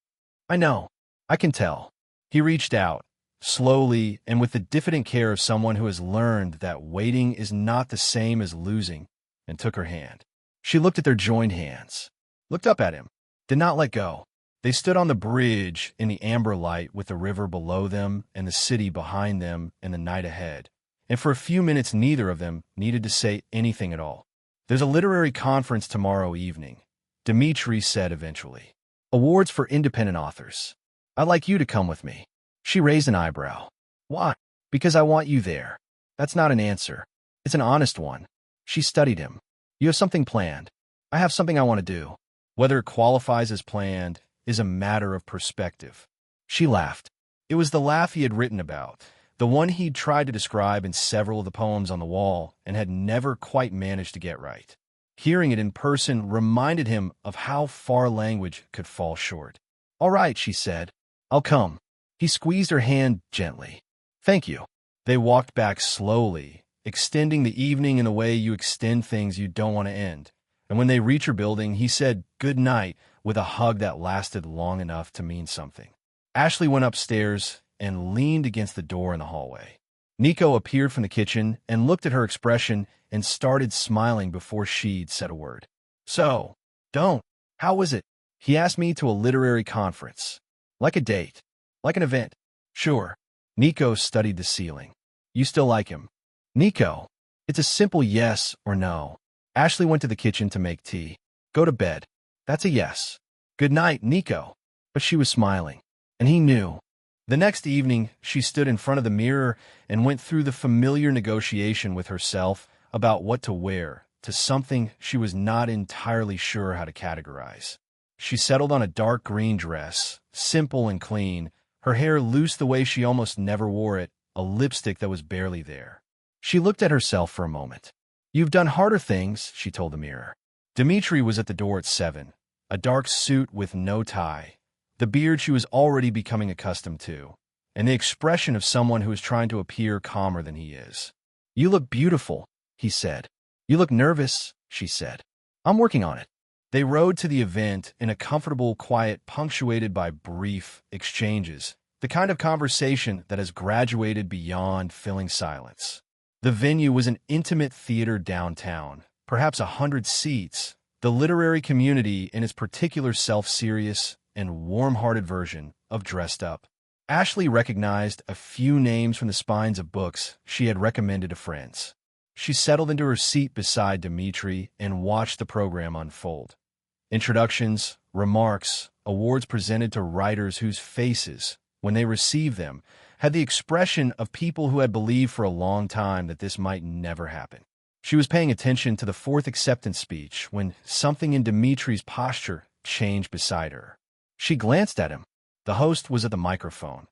"I know. I can tell." He reached out, slowly and with the diffident care of someone who has learned that waiting is not the same as losing, and took her hand. She looked at their joined hands, looked up at him, did not let go. They stood on the bridge in the amber light with the river below them and the city behind them and the night ahead. And for a few minutes neither of them needed to say anything at all. "There's a literary conference tomorrow evening," Dmitri said eventually. "Awards for independent authors. I'd like you to come with me." She raised an eyebrow. "Why?" "Because I want you there." "That's not an answer. It's an honest one." She studied him. "You have something planned." "I have something I want to do. Whether it qualifies as planned is a matter of perspective." She laughed. It was the laugh he had written about, the one he'd tried to describe in several of the poems on the wall and had never quite managed to get right. Hearing it in person reminded him of how far language could fall short. All right, she said. I'll come. He squeezed her hand gently. Thank you. They walked back slowly, extending the evening in the way you extend things you don't want to end. And when they reached her building, he said good night with a hug that lasted long enough to mean something. Ashley went upstairs and leaned against the door in the hallway. Nico appeared from the kitchen and looked at her expression and started smiling before she'd said a word. So, how was it? He asked me to a literary conference. Like a date. Like an event. Sure. Nico studied the ceiling. You still like him? Nico. It's a simple yes or no. Ashley went to the kitchen to make tea. Go to bed. That's a yes. Good night, Nico. But she was smiling. And he knew. The next evening, she stood in front of the mirror and went through the familiar negotiation with herself about what to wear to something she was not entirely sure how to categorize. She settled on a dark green dress, simple and clean, her hair loose the way she almost never wore it, a lipstick that was barely there. She looked at herself for a moment. You've done harder things, she told the mirror. Dimitri was at the door at 7, a dark suit with no tie, the beard she was already becoming accustomed to, and the expression of someone who is trying to appear calmer than he is. You look beautiful, he said. You look nervous, she said. I'm working on it. They rode to the event in a comfortable quiet punctuated by brief exchanges, the kind of conversation that has graduated beyond filling silence. The venue was an intimate theater downtown, perhaps 100 seats, the literary community in its particular self-serious and warm-hearted version of dressed up. Ashley recognized a few names from the spines of books she had recommended to friends. She settled into her seat beside Dimitri and watched the program unfold. Introductions, remarks, awards presented to writers whose faces, when they received them, had the expression of people who had believed for a long time that this might never happen. She was paying attention to the fourth acceptance speech when something in Dimitri's posture changed beside her. She glanced at him. The host was at the microphone.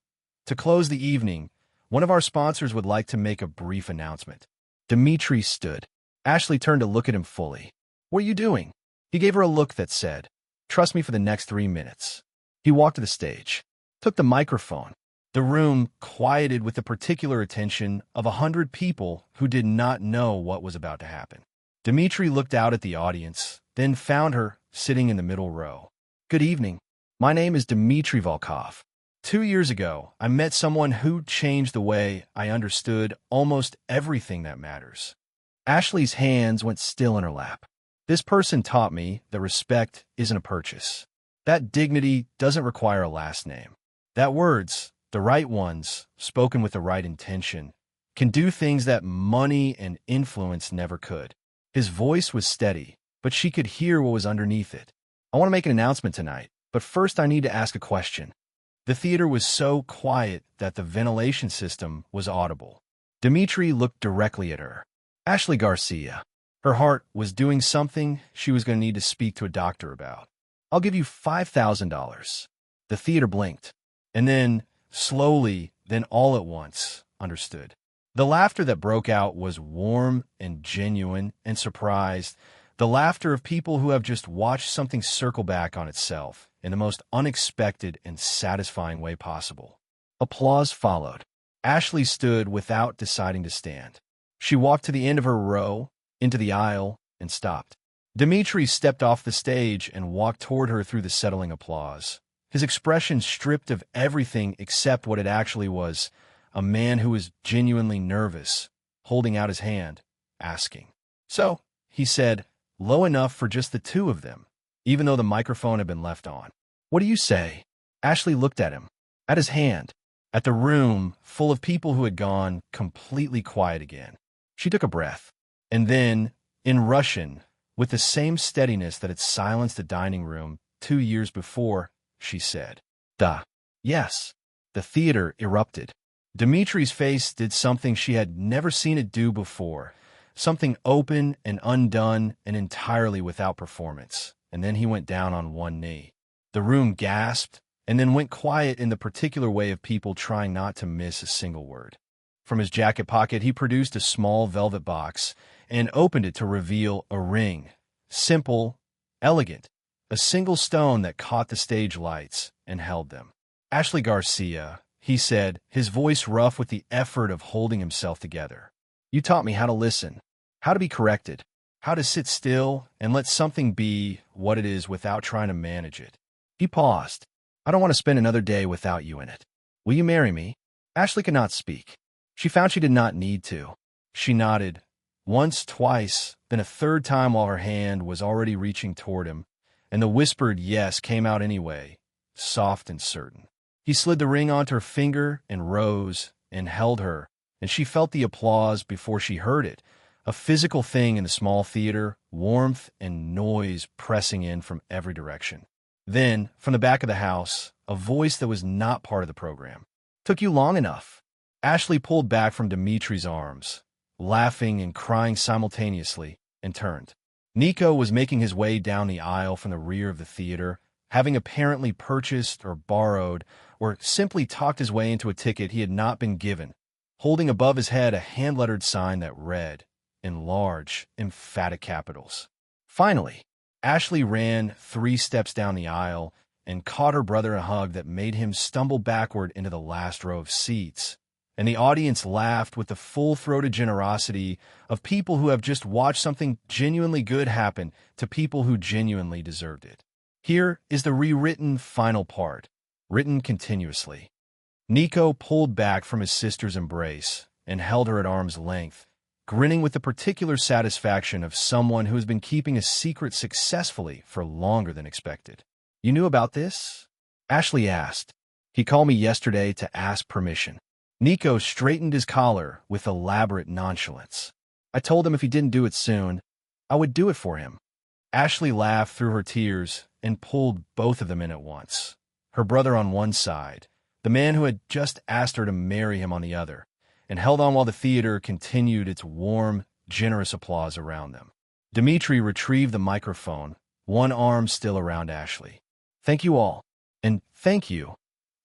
To close the evening, one of our sponsors would like to make a brief announcement. Dimitri stood. Ashley turned to look at him fully. What are you doing? He gave her a look that said, trust me for the next 3 minutes. He walked to the stage, took the microphone. The room quieted with the particular attention of 100 people who did not know what was about to happen. Dimitri looked out at the audience, then found her sitting in the middle row. Good evening. My name is Dmitri Volkov. 2 years ago, I met someone who changed the way I understood almost everything that matters. Ashley's hands went still in her lap. This person taught me that respect isn't a purchase. That dignity doesn't require a last name. That words, the right ones, spoken with the right intention, can do things that money and influence never could. His voice was steady, but she could hear what was underneath it. I want to make an announcement tonight, but first I need to ask a question. The theater was so quiet that the ventilation system was audible. Dimitri looked directly at her. Ashley Garcia. Her heart was doing something she was going to need to speak to a doctor about. I'll give you $5,000. The theater blinked, and then, slowly, then all at once, understood. The laughter that broke out was warm and genuine and surprised, the laughter of people who have just watched something circle back on itself in the most unexpected and satisfying way possible. Applause followed. Ashley stood without deciding to stand. She walked to the end of her row, into the aisle, and stopped. Dimitri stepped off the stage and walked toward her through the settling applause, his expression stripped of everything except what it actually was, a man who was genuinely nervous, holding out his hand, asking. So, he said, low enough for just the two of them, even though the microphone had been left on. What do you say? Ashley looked at him, at his hand, at the room full of people who had gone completely quiet again. She took a breath, and then, in Russian, with the same steadiness that had silenced the dining room 2 years before, she said, "Da." Yes. The theater erupted. Dimitri's face did something she had never seen it do before, something open and undone and entirely without performance, and then he went down on one knee. The room gasped, and then went quiet in the particular way of people trying not to miss a single word. From his jacket pocket, he produced a small velvet box and opened it to reveal a ring, simple, elegant, a single stone that caught the stage lights and held them. Ashley Garcia, he said, his voice rough with the effort of holding himself together. You taught me how to listen, how to be corrected, how to sit still and let something be what it is without trying to manage it. He paused. I don't want to spend another day without you in it. Will you marry me? Ashley could not speak. She found she did not need to. She nodded. Once, twice, then a third time while her hand was already reaching toward him, and the whispered yes came out anyway, soft and certain. He slid the ring onto her finger and rose and held her, and she felt the applause before she heard it, a physical thing in the small theater, warmth and noise pressing in from every direction. Then, from the back of the house, a voice that was not part of the program. Took you long enough. Ashley pulled back from Dimitri's arms, laughing and crying simultaneously, and turned. Nico was making his way down the aisle from the rear of the theater, having apparently purchased or borrowed or simply talked his way into a ticket he had not been given, holding above his head a hand-lettered sign that read, in large, emphatic capitals. Finally, Ashley ran 3 steps down the aisle and caught her brother in a hug that made him stumble backward into the last row of seats, and the audience laughed with the full-throated generosity of people who have just watched something genuinely good happen to people who genuinely deserved it. Here is the rewritten final part, written continuously. Nico pulled back from his sister's embrace and held her at arm's length, grinning with the particular satisfaction of someone who has been keeping a secret successfully for longer than expected. You knew about this? Ashley asked. He called me yesterday to ask permission. Nico straightened his collar with elaborate nonchalance. I told him if he didn't do it soon, I would do it for him. Ashley laughed through her tears and pulled both of them in at once. Her brother on one side, the man who had just asked her to marry him on the other, and held on while the theater continued its warm, generous applause around them. Dimitri retrieved the microphone, one arm still around Ashley. Thank you all, and thank you,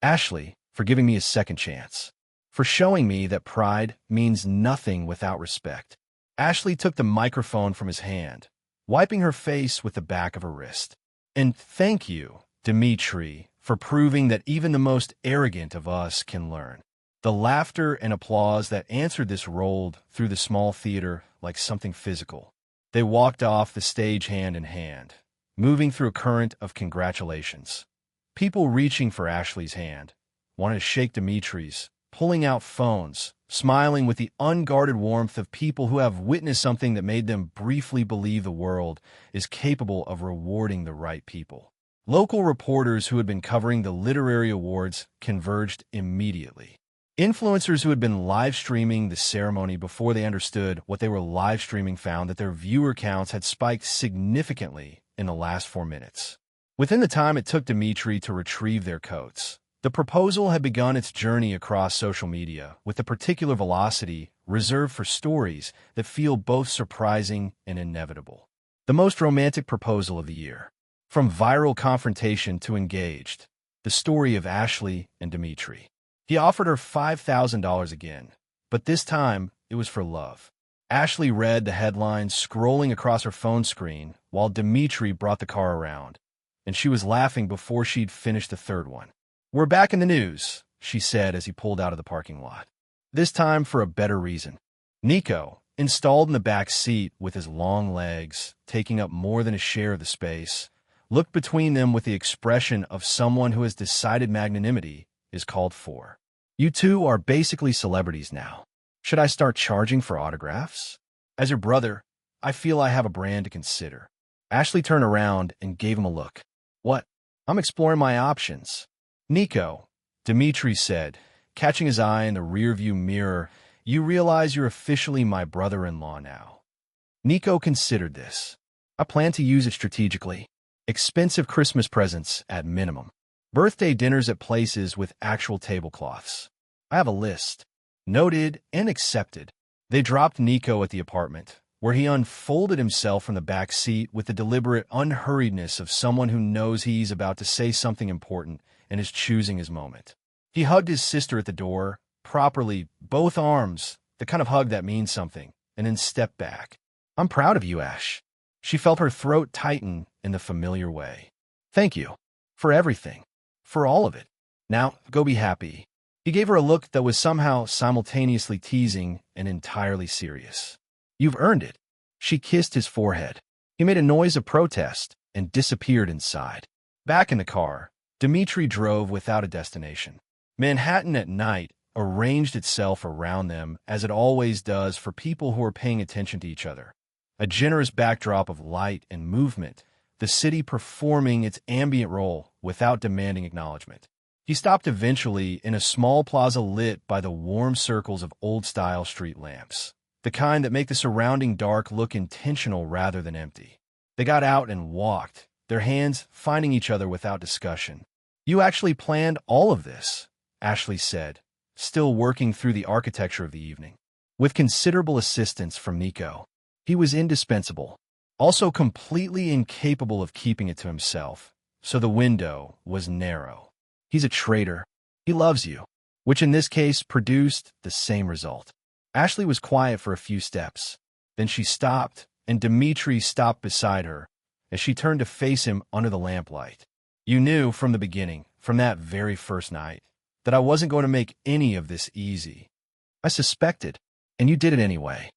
Ashley, for giving me a second chance, for showing me that pride means nothing without respect. Ashley took the microphone from his hand, wiping her face with the back of her wrist. And thank you, Dimitri, for proving that even the most arrogant of us can learn. The laughter and applause that answered this rolled through the small theater like something physical. They walked off the stage hand in hand, moving through a current of congratulations. People reaching for Ashley's hand, wanted to shake Dimitri's, pulling out phones, smiling with the unguarded warmth of people who have witnessed something that made them briefly believe the world is capable of rewarding the right people. Local reporters who had been covering the literary awards converged immediately. Influencers who had been live streaming the ceremony before they understood what they were live streaming found that their viewer counts had spiked significantly in the last 4 minutes. Within the time it took Dimitri to retrieve their coats, the proposal had begun its journey across social media with a particular velocity reserved for stories that feel both surprising and inevitable. The most romantic proposal of the year. From viral confrontation to engaged, the story of Ashley and Dimitri. He offered her $5,000 again, but this time it was for love. Ashley read the headlines scrolling across her phone screen while Dimitri brought the car around, and she was laughing before she'd finished the third one. We're back in the news, she said as he pulled out of the parking lot. This time for a better reason. Nico, installed in the back seat with his long legs, taking up more than a share of the space, looked between them with the expression of someone who has decided magnanimity is called for. You two are basically celebrities now. Should I start charging for autographs? As your brother, I feel I have a brand to consider. Ashley turned around and gave him a look. What? I'm exploring my options. Nico, Dimitri said, catching his eye in the rearview mirror, you realize you're officially my brother-in-law now. Nico considered this. I plan to use it strategically. Expensive Christmas presents at minimum. Birthday dinners at places with actual tablecloths. I have a list. Noted and accepted. They dropped Nico at the apartment, where he unfolded himself from the back seat with the deliberate unhurriedness of someone who knows he's about to say something important and is choosing his moment. He hugged his sister at the door, properly, both arms, the kind of hug that means something, and then stepped back. I'm proud of you, Ash. She felt her throat tighten in the familiar way. Thank you. For everything. For all of it. Now, go be happy. He gave her a look that was somehow simultaneously teasing and entirely serious. You've earned it. She kissed his forehead. He made a noise of protest and disappeared inside. Back in the car, Dmitri drove without a destination. Manhattan at night arranged itself around them as it always does for people who are paying attention to each other. A generous backdrop of light and movement, the city performing its ambient role without demanding acknowledgement. He stopped eventually in a small plaza lit by the warm circles of old-style street lamps, the kind that make the surrounding dark look intentional rather than empty. They got out and walked, their hands finding each other without discussion. You actually planned all of this, Ashley said, still working through the architecture of the evening. With considerable assistance from Nico. He was indispensable, also completely incapable of keeping it to himself, so the window was narrow. He's a traitor. He loves you, which in this case produced the same result. Ashley was quiet for a few steps. Then she stopped, and Dmitri stopped beside her as she turned to face him under the lamplight. You knew from the beginning, from that very first night, that I wasn't going to make any of this easy. I suspected, and you did it anyway.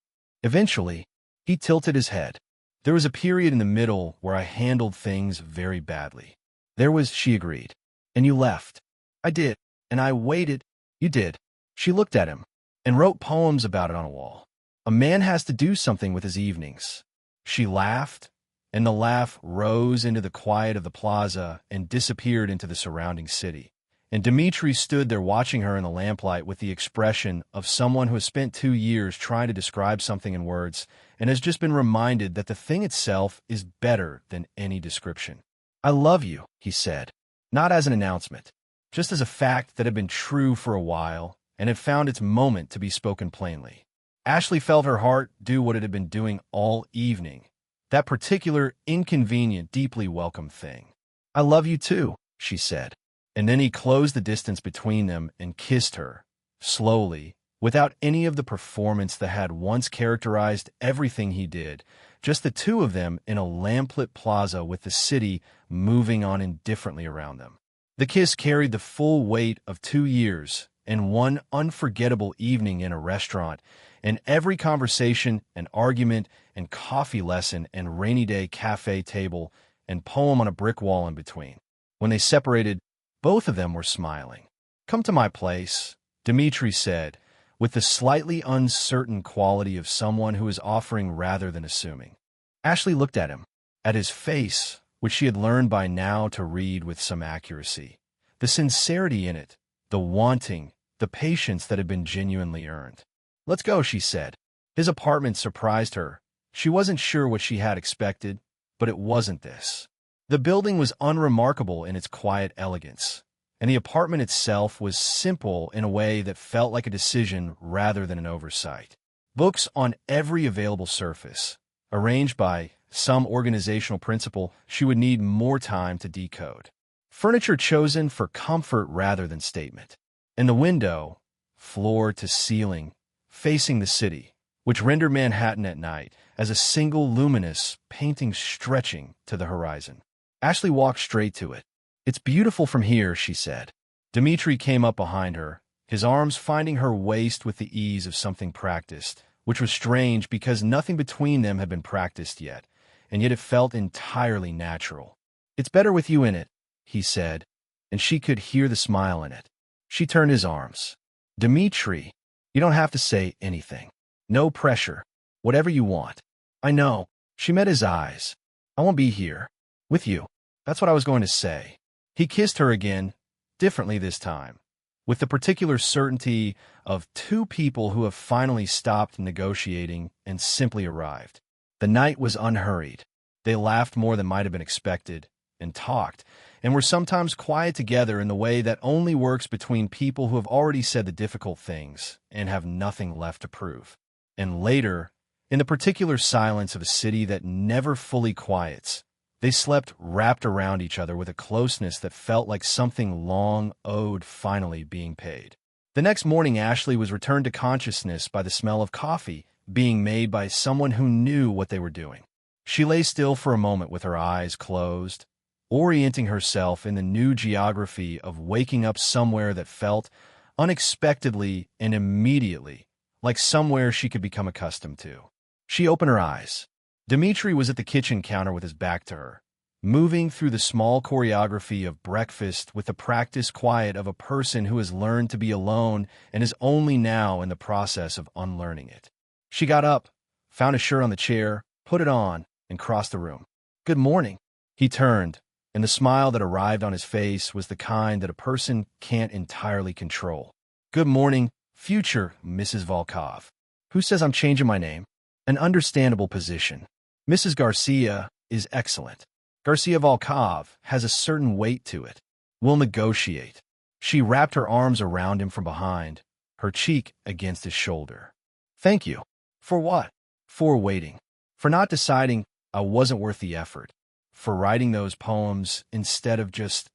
Eventually, he tilted his head. There was a period in the middle where I handled things very badly. There was, she agreed. And you left. I did, and I waited. You did. She looked at him and wrote poems about it on a wall. A man has to do something with his evenings. She laughed, and the laugh rose into the quiet of the plaza and disappeared into the surrounding city. And Dmitri stood there watching her in the lamplight with the expression of someone who has spent 2 years trying to describe something in words and has just been reminded that the thing itself is better than any description. I love you, he said, not as an announcement, just as a fact that had been true for a while and had found its moment to be spoken plainly. Ashley felt her heart do what it had been doing all evening, that particular, inconvenient, deeply welcome thing. I love you too, she said. And then he closed the distance between them and kissed her, slowly, without any of the performance that had once characterized everything he did, just the two of them in a lamplit plaza with the city moving on indifferently around them. The kiss carried the full weight of 2 years and one unforgettable evening in a restaurant, and every conversation and argument and coffee lesson and rainy day cafe table and poem on a brick wall in between. When they separated, both of them were smiling. Come to my place, Dmitri said, with the slightly uncertain quality of someone who is offering rather than assuming. Ashley looked at him, at his face, which she had learned by now to read with some accuracy. The sincerity in it, the wanting, the patience that had been genuinely earned. Let's go, she said. His apartment surprised her. She wasn't sure what she had expected, but it wasn't this. The building was unremarkable in its quiet elegance, and the apartment itself was simple in a way that felt like a decision rather than an oversight. Books on every available surface, arranged by some organizational principle she would need more time to decode. Furniture chosen for comfort rather than statement. And the window, floor to ceiling, facing the city, which rendered Manhattan at night as a single luminous painting stretching to the horizon. Ashley walked straight to it. It's beautiful from here, she said. Dmitri came up behind her, his arms finding her waist with the ease of something practiced, which was strange because nothing between them had been practiced yet, and yet it felt entirely natural. It's better with you in it, he said, and she could hear the smile in it. She turned his arms. Dmitri, you don't have to say anything. No pressure. Whatever you want. I know. She met his eyes. I won't be here. With you. That's what I was going to say. He kissed her again, differently this time, with the particular certainty of two people who have finally stopped negotiating and simply arrived. The night was unhurried. They laughed more than might have been expected, and talked, and were sometimes quiet together in the way that only works between people who have already said the difficult things and have nothing left to prove. And later, in the particular silence of a city that never fully quiets, they slept wrapped around each other with a closeness that felt like something long owed finally being paid. The next morning, Ashley was returned to consciousness by the smell of coffee being made by someone who knew what they were doing. She lay still for a moment with her eyes closed, orienting herself in the new geography of waking up somewhere that felt, unexpectedly and immediately, like somewhere she could become accustomed to. She opened her eyes. Dmitri was at the kitchen counter with his back to her, moving through the small choreography of breakfast with the practiced quiet of a person who has learned to be alone and is only now in the process of unlearning it. She got up, found a shirt on the chair, put it on, and crossed the room. "Good morning." He turned, and the smile that arrived on his face was the kind that a person can't entirely control. "Good morning, future Mrs. Volkov." "Who says I'm changing my name?" "An understandable position. Mrs. Garcia is excellent. Garcia Volkov has a certain weight to it. We'll negotiate." She wrapped her arms around him from behind, her cheek against his shoulder. "Thank you." "For what?" "For waiting. For not deciding I wasn't worth the effort. For writing those poems instead of just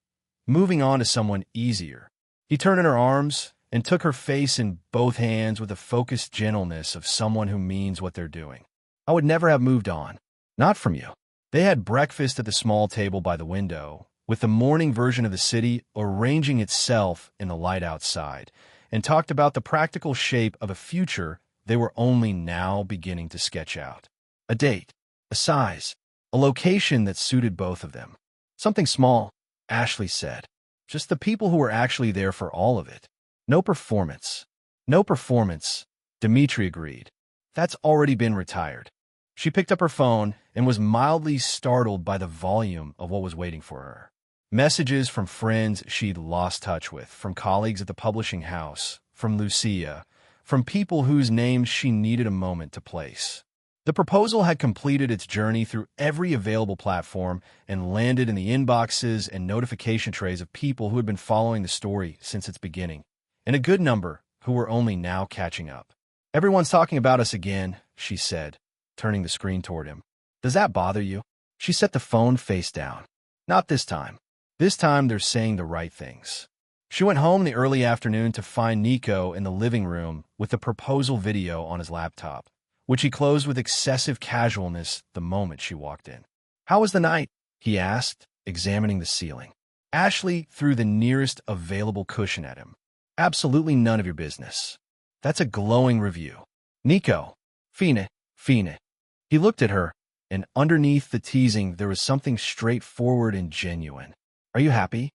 moving on to someone easier." He turned in her arms and took her face in both hands with the focused gentleness of someone who means what they're doing. "I would never have moved on. Not from you." They had breakfast at the small table by the window, with the morning version of the city arranging itself in the light outside, and talked about the practical shape of a future they were only now beginning to sketch out. A date, a size, a location that suited both of them. "Something small," Ashley said. "Just the people who were actually there for all of it. No performance." "No performance," Dmitri agreed. "That's already been retired." She picked up her phone and was mildly startled by the volume of what was waiting for her. Messages from friends she'd lost touch with, from colleagues at the publishing house, from Lucia, from people whose names she needed a moment to place. The proposal had completed its journey through every available platform and landed in the inboxes and notification trays of people who had been following the story since its beginning, and a good number who were only now catching up. "Everyone's talking about us again," she said, turning the screen toward him. "Does that bother you?" She set the phone face down. "Not this time. This time they're saying the right things." She went home in the early afternoon to find Nico in the living room with the proposal video on his laptop, which he closed with excessive casualness the moment she walked in. "How was the night?" he asked, examining the ceiling. Ashley threw the nearest available cushion at him. "Absolutely none of your business." "That's a glowing review." "Nico." "Fine. He looked at her, and underneath the teasing there was something straightforward and genuine. "Are you happy?"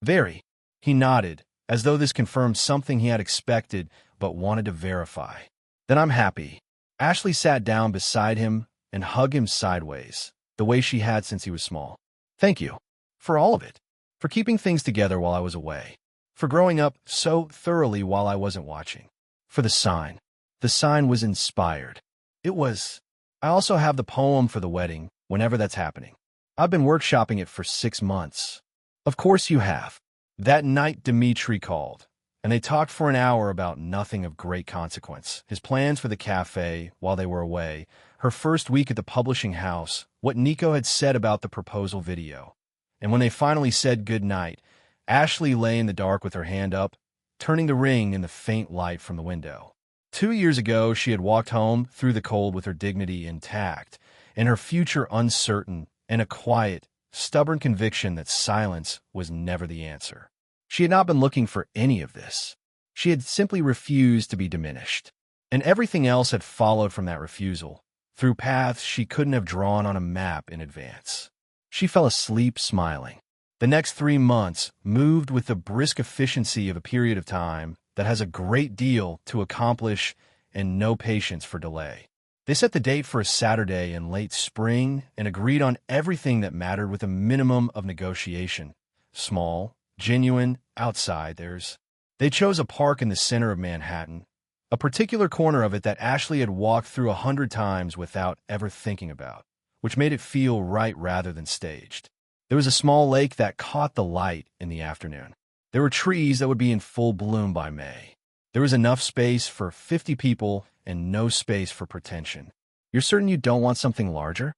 "Very." He nodded, as though this confirmed something he had expected but wanted to verify. "Then I'm happy." Ashley sat down beside him and hugged him sideways, the way she had since he was small. "Thank you. For all of it. For keeping things together while I was away. For growing up so thoroughly while I wasn't watching. For the sign." The sign was inspired. It was. "I also have the poem for the wedding, whenever that's happening. I've been workshopping it for 6 months." "Of course you have." That night Dmitri called, and they talked for an hour about nothing of great consequence. His plans for the cafe while they were away, her first week at the publishing house, what Nico had said about the proposal video. And when they finally said good night, Ashley lay in the dark with her hand up, turning the ring in the faint light from the window. 2 years ago, she had walked home through the cold with her dignity intact, and her future uncertain, and a quiet, stubborn conviction that silence was never the answer. She had not been looking for any of this. She had simply refused to be diminished. And everything else had followed from that refusal, through paths she couldn't have drawn on a map in advance. She fell asleep smiling. The next 3 months moved with the brisk efficiency of a period of time that has a great deal to accomplish and no patience for delay. They set the date for a Saturday in late spring and agreed on everything that mattered with a minimum of negotiation. Small, genuine, outside theirs. They chose a park in the center of Manhattan, a particular corner of it that Ashley had walked through 100 times without ever thinking about, which made it feel right rather than staged. There was a small lake that caught the light in the afternoon. There were trees that would be in full bloom by May. There was enough space for 50 people and no space for pretension. "You're certain you don't want something larger?"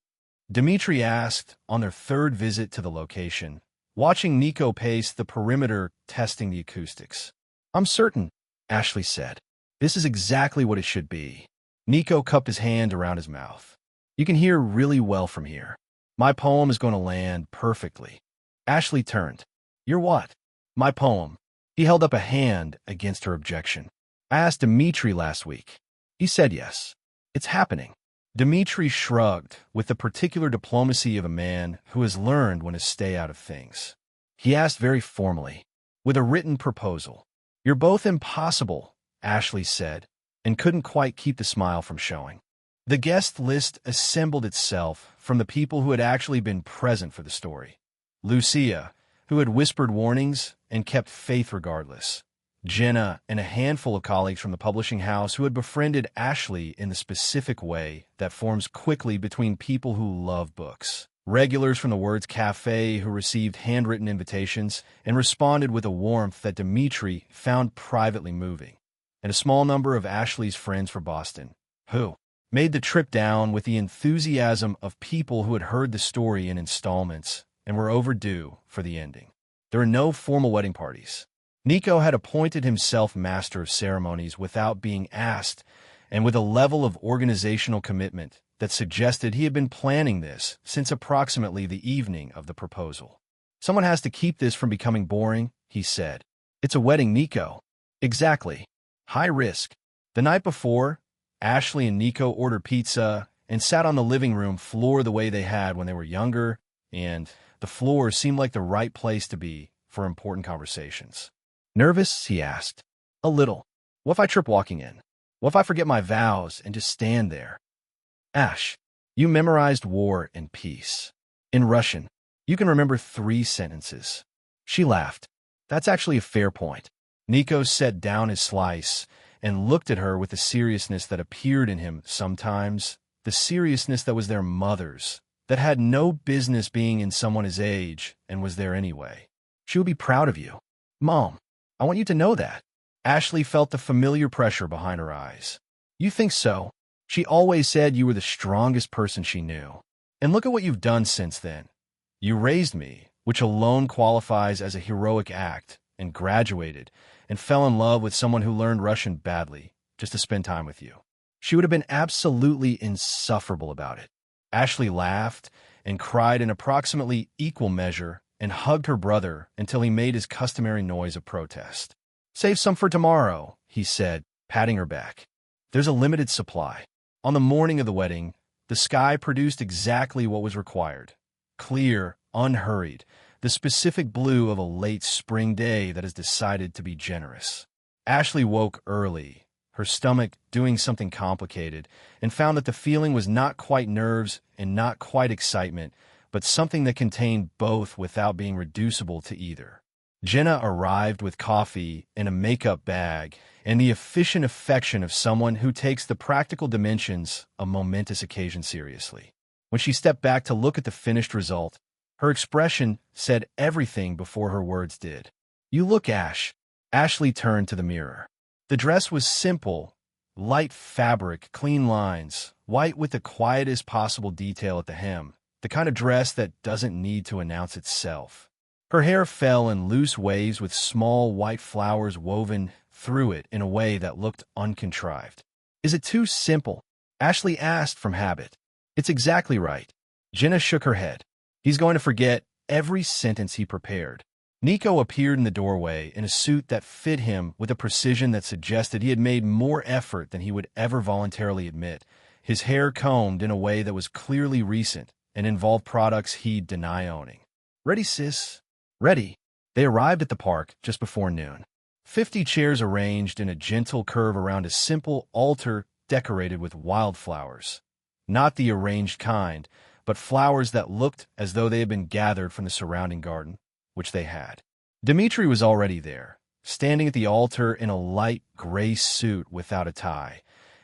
Dmitri asked on their third visit to the location, watching Nico pace the perimeter testing the acoustics. "I'm certain," Ashley said. "This is exactly what it should be." Nico cupped his hand around his mouth. "You can hear really well from here. My poem is going to land perfectly." Ashley turned. You're what? My poem. He held up a hand against her objection. I asked Dimitri last week. He said yes. It's happening. Dimitri shrugged with the particular diplomacy of a man who has learned when to stay out of things. He asked very formally, with a written proposal. You're both impossible, Ashley said, and couldn't quite keep the smile from showing. The guest list assembled itself from the people who had actually been present for the story. Lucia, who had whispered warnings and kept faith regardless. Jenna and a handful of colleagues from the publishing house who had befriended Ashley in the specific way that forms quickly between people who love books. Regulars from the Words Cafe who received handwritten invitations and responded with a warmth that Dimitri found privately moving. And a small number of Ashley's friends for Boston, who made the trip down with the enthusiasm of people who had heard the story in installments and were overdue for the ending. There were no formal wedding parties. Nico had appointed himself master of ceremonies without being asked, and with a level of organizational commitment that suggested he had been planning this since approximately the evening of the proposal. Someone has to keep this from becoming boring, he said. It's a wedding, Nico. Exactly. High risk. The night before, Ashley and Nico ordered pizza and sat on the living room floor the way they had when they were younger, and the floor seemed like the right place to be for important conversations. Nervous? He asked. A little. What if I trip walking in? What if I forget my vows and just stand there? Ash, you memorized War and Peace. In Russian, you can remember 3 sentences. She laughed. That's actually a fair point. Nico set down his slice and looked at her with the seriousness that appeared in him sometimes, the seriousness that was their mother's, that had no business being in someone his age and was there anyway. She would be proud of you. Mom, I want you to know that. Ashley felt the familiar pressure behind her eyes. You think so? She always said you were the strongest person she knew. And look at what you've done since then. You raised me, which alone qualifies as a heroic act, and graduated, and fell in love with someone who learned Russian badly, just to spend time with you. She would have been absolutely insufferable about it. Ashley laughed and cried in approximately equal measure and hugged her brother until he made his customary noise of protest. Save some for tomorrow, he said, patting her back. There's a limited supply. On the morning of the wedding, the sky produced exactly what was required. Clear, unhurried, the specific blue of a late spring day that has decided to be generous. Ashley woke early, her stomach doing something complicated, and found that the feeling was not quite nerves and not quite excitement, but something that contained both without being reducible to either. Jenna arrived with coffee and a makeup bag and the efficient affection of someone who takes the practical dimensions of momentous occasion seriously. When she stepped back to look at the finished result, her expression said everything before her words did. You look, Ash. Ashley turned to the mirror. The dress was simple, light fabric, clean lines, white with the quietest possible detail at the hem, the kind of dress that doesn't need to announce itself. Her hair fell in loose waves with small white flowers woven through it in a way that looked uncontrived. Is it too simple? Ashley asked from habit. It's exactly right. Jenna shook her head. He's going to forget every sentence he prepared. Nico appeared in the doorway in a suit that fit him with a precision that suggested he had made more effort than he would ever voluntarily admit, his hair combed in a way that was clearly recent and involved products he'd deny owning. Ready, sis? Ready. They arrived at the park just before noon. 50 chairs arranged in a gentle curve around a simple altar decorated with wildflowers. Not the arranged kind, but flowers that looked as though they had been gathered from the surrounding garden, which they had. Dimitri was already there, standing at the altar in a light gray suit without a tie,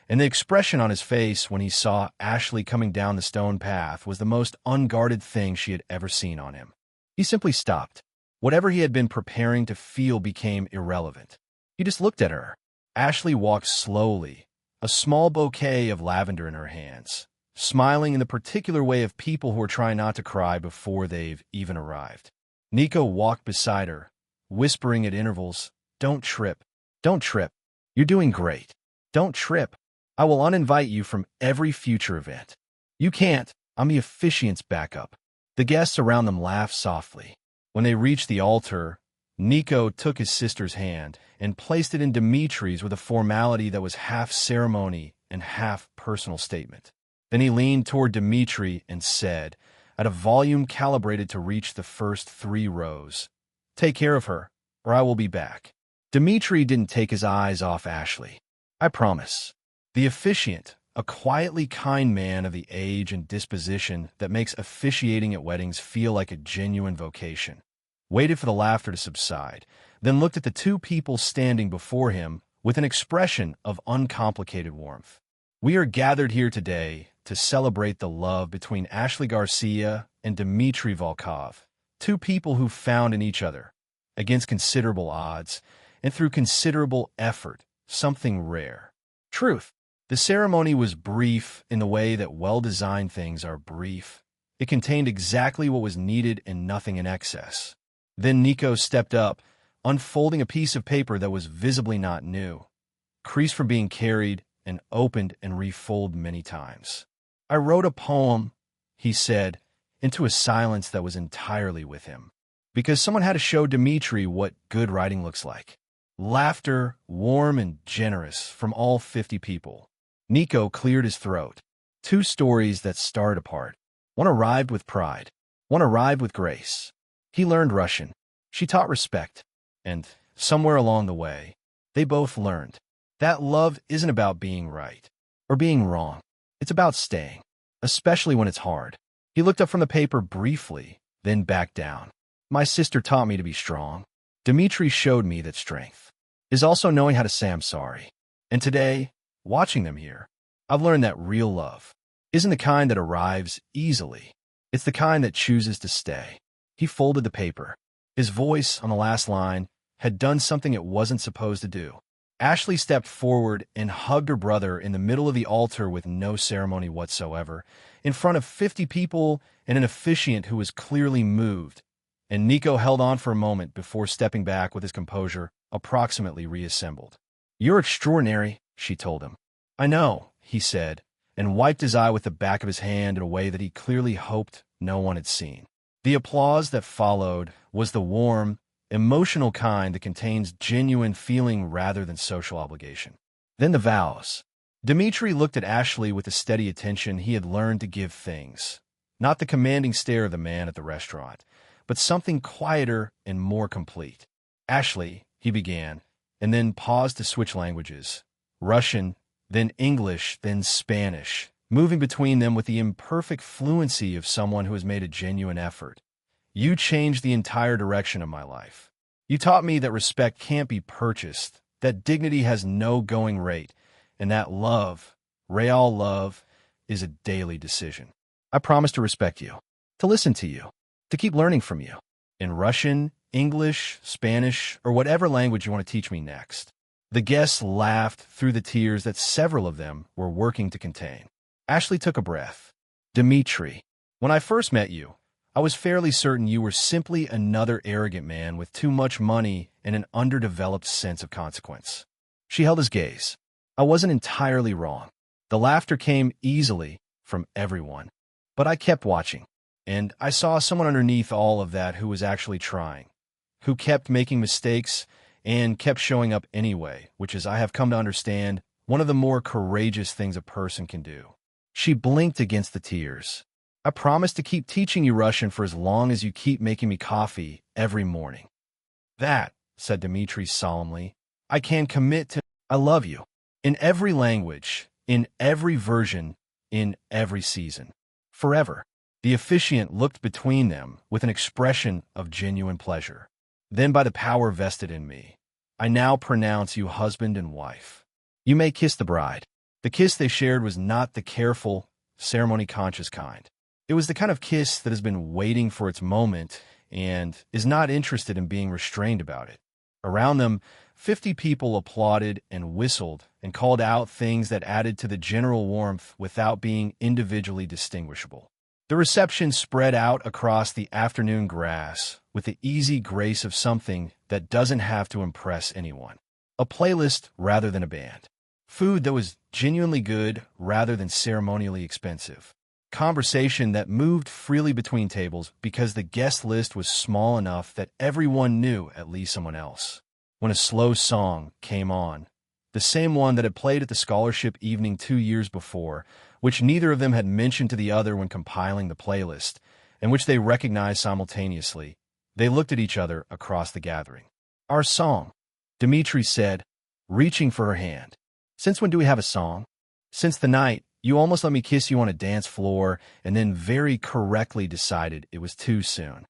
and the expression on his face when he saw Ashley coming down the stone path was the most unguarded thing she had ever seen on him. He simply stopped. Whatever he had been preparing to feel became irrelevant. He just looked at her. Ashley walked slowly, a small bouquet of lavender in her hands, smiling in the particular way of people who are trying not to cry before they've even arrived. Nico walked beside her, whispering at intervals, Don't trip. Don't trip. You're doing great. Don't trip. I will uninvite you from every future event. You can't. I'm the officiant's backup. The guests around them laughed softly. When they reached the altar, Nico took his sister's hand and placed it in Dimitri's with a formality that was half ceremony and half personal statement. Then he leaned toward Dimitri and said, at a volume calibrated to reach the first 3 rows, "Take care of her, or I will be back." Dimitri didn't take his eyes off Ashley. "I promise." The officiant, a quietly kind man of the age and disposition that makes officiating at weddings feel like a genuine vocation, waited for the laughter to subside, then looked at the 2 people standing before him with an expression of uncomplicated warmth. "We are gathered here today to celebrate the love between Ashley Garcia and Dmitry Volkov, 2 people who found in each other, against considerable odds and through considerable effort, something rare. Truth. The ceremony was brief in the way that well-designed things are brief. It contained exactly what was needed and nothing in excess. Then Nico stepped up, unfolding a piece of paper that was visibly not new, creased from being carried and opened and refolded many times. "I wrote a poem," he said, into a silence that was entirely with him, because someone had to show Dimitri what good writing looks like. Laughter, warm and generous, from all 50 people. Nico cleared his throat. 2 stories that starred apart. One arrived with pride. One arrived with grace. He learned Russian. She taught respect. And, somewhere along the way, they both learned that love isn't about being right or being wrong. It's about staying, especially when it's hard. He looked up from the paper briefly, then back down. "My sister taught me to be strong. Dimitri showed me that strength is also knowing how to say I'm sorry. And today, watching them here, I've learned that real love isn't the kind that arrives easily. It's the kind that chooses to stay." He folded the paper. His voice, on the last line, had done something it wasn't supposed to do. Ashley stepped forward and hugged her brother in the middle of the altar with no ceremony whatsoever, in front of 50 people and an officiant who was clearly moved, and Nico held on for a moment before stepping back with his composure approximately reassembled. "You're extraordinary," she told him. "I know," he said, and wiped his eye with the back of his hand in a way that he clearly hoped no one had seen. The applause that followed was the warm, emotional kind that contains genuine feeling rather than social obligation. Then the vows. Dimitri looked at Ashley with the steady attention he had learned to give things. Not the commanding stare of the man at the restaurant, but something quieter and more complete. "Ashley," he began, and then paused to switch languages. Russian, then English, then Spanish, moving between them with the imperfect fluency of someone who has made a genuine effort. "You changed the entire direction of my life. You taught me that respect can't be purchased, that dignity has no going rate, and that love, real love, is a daily decision. I promise to respect you, to listen to you, to keep learning from you, in Russian, English, Spanish, or whatever language you want to teach me next." The guests laughed through the tears that several of them were working to contain. Ashley took a breath. "Dimitri, when I first met you, I was fairly certain you were simply another arrogant man with too much money and an underdeveloped sense of consequence." She held his gaze. "I wasn't entirely wrong. The laughter came easily from everyone. But I kept watching, and I saw someone underneath all of that who was actually trying, who kept making mistakes and kept showing up anyway, which is, I have come to understand, one of the more courageous things a person can do." She blinked against the tears. "I promise to keep teaching you Russian for as long as you keep making me coffee every morning." "That," said Dimitri solemnly, "I can commit to. I love you. In every language, in every version, in every season. Forever." The officiant looked between them with an expression of genuine pleasure. "Then by the power vested in me, I now pronounce you husband and wife. You may kiss the bride." The kiss they shared was not the careful, ceremony-conscious kind. It was the kind of kiss that has been waiting for its moment and is not interested in being restrained about it. Around them, 50 people applauded and whistled and called out things that added to the general warmth without being individually distinguishable. The reception spread out across the afternoon grass with the easy grace of something that doesn't have to impress anyone. A playlist rather than a band. Food that was genuinely good rather than ceremonially expensive. conversation that moved freely between tables because the guest list was small enough that everyone knew at least someone else. When a slow song came on, the same one that had played at the scholarship evening 2 years before, which neither of them had mentioned to the other when compiling the playlist, and which they recognized simultaneously, they looked at each other across the gathering. "Our song," Dmitri said, reaching for her hand. "Since when do we have a song?" "Since the night you almost let me kiss you on a dance floor and then very correctly decided it was too soon.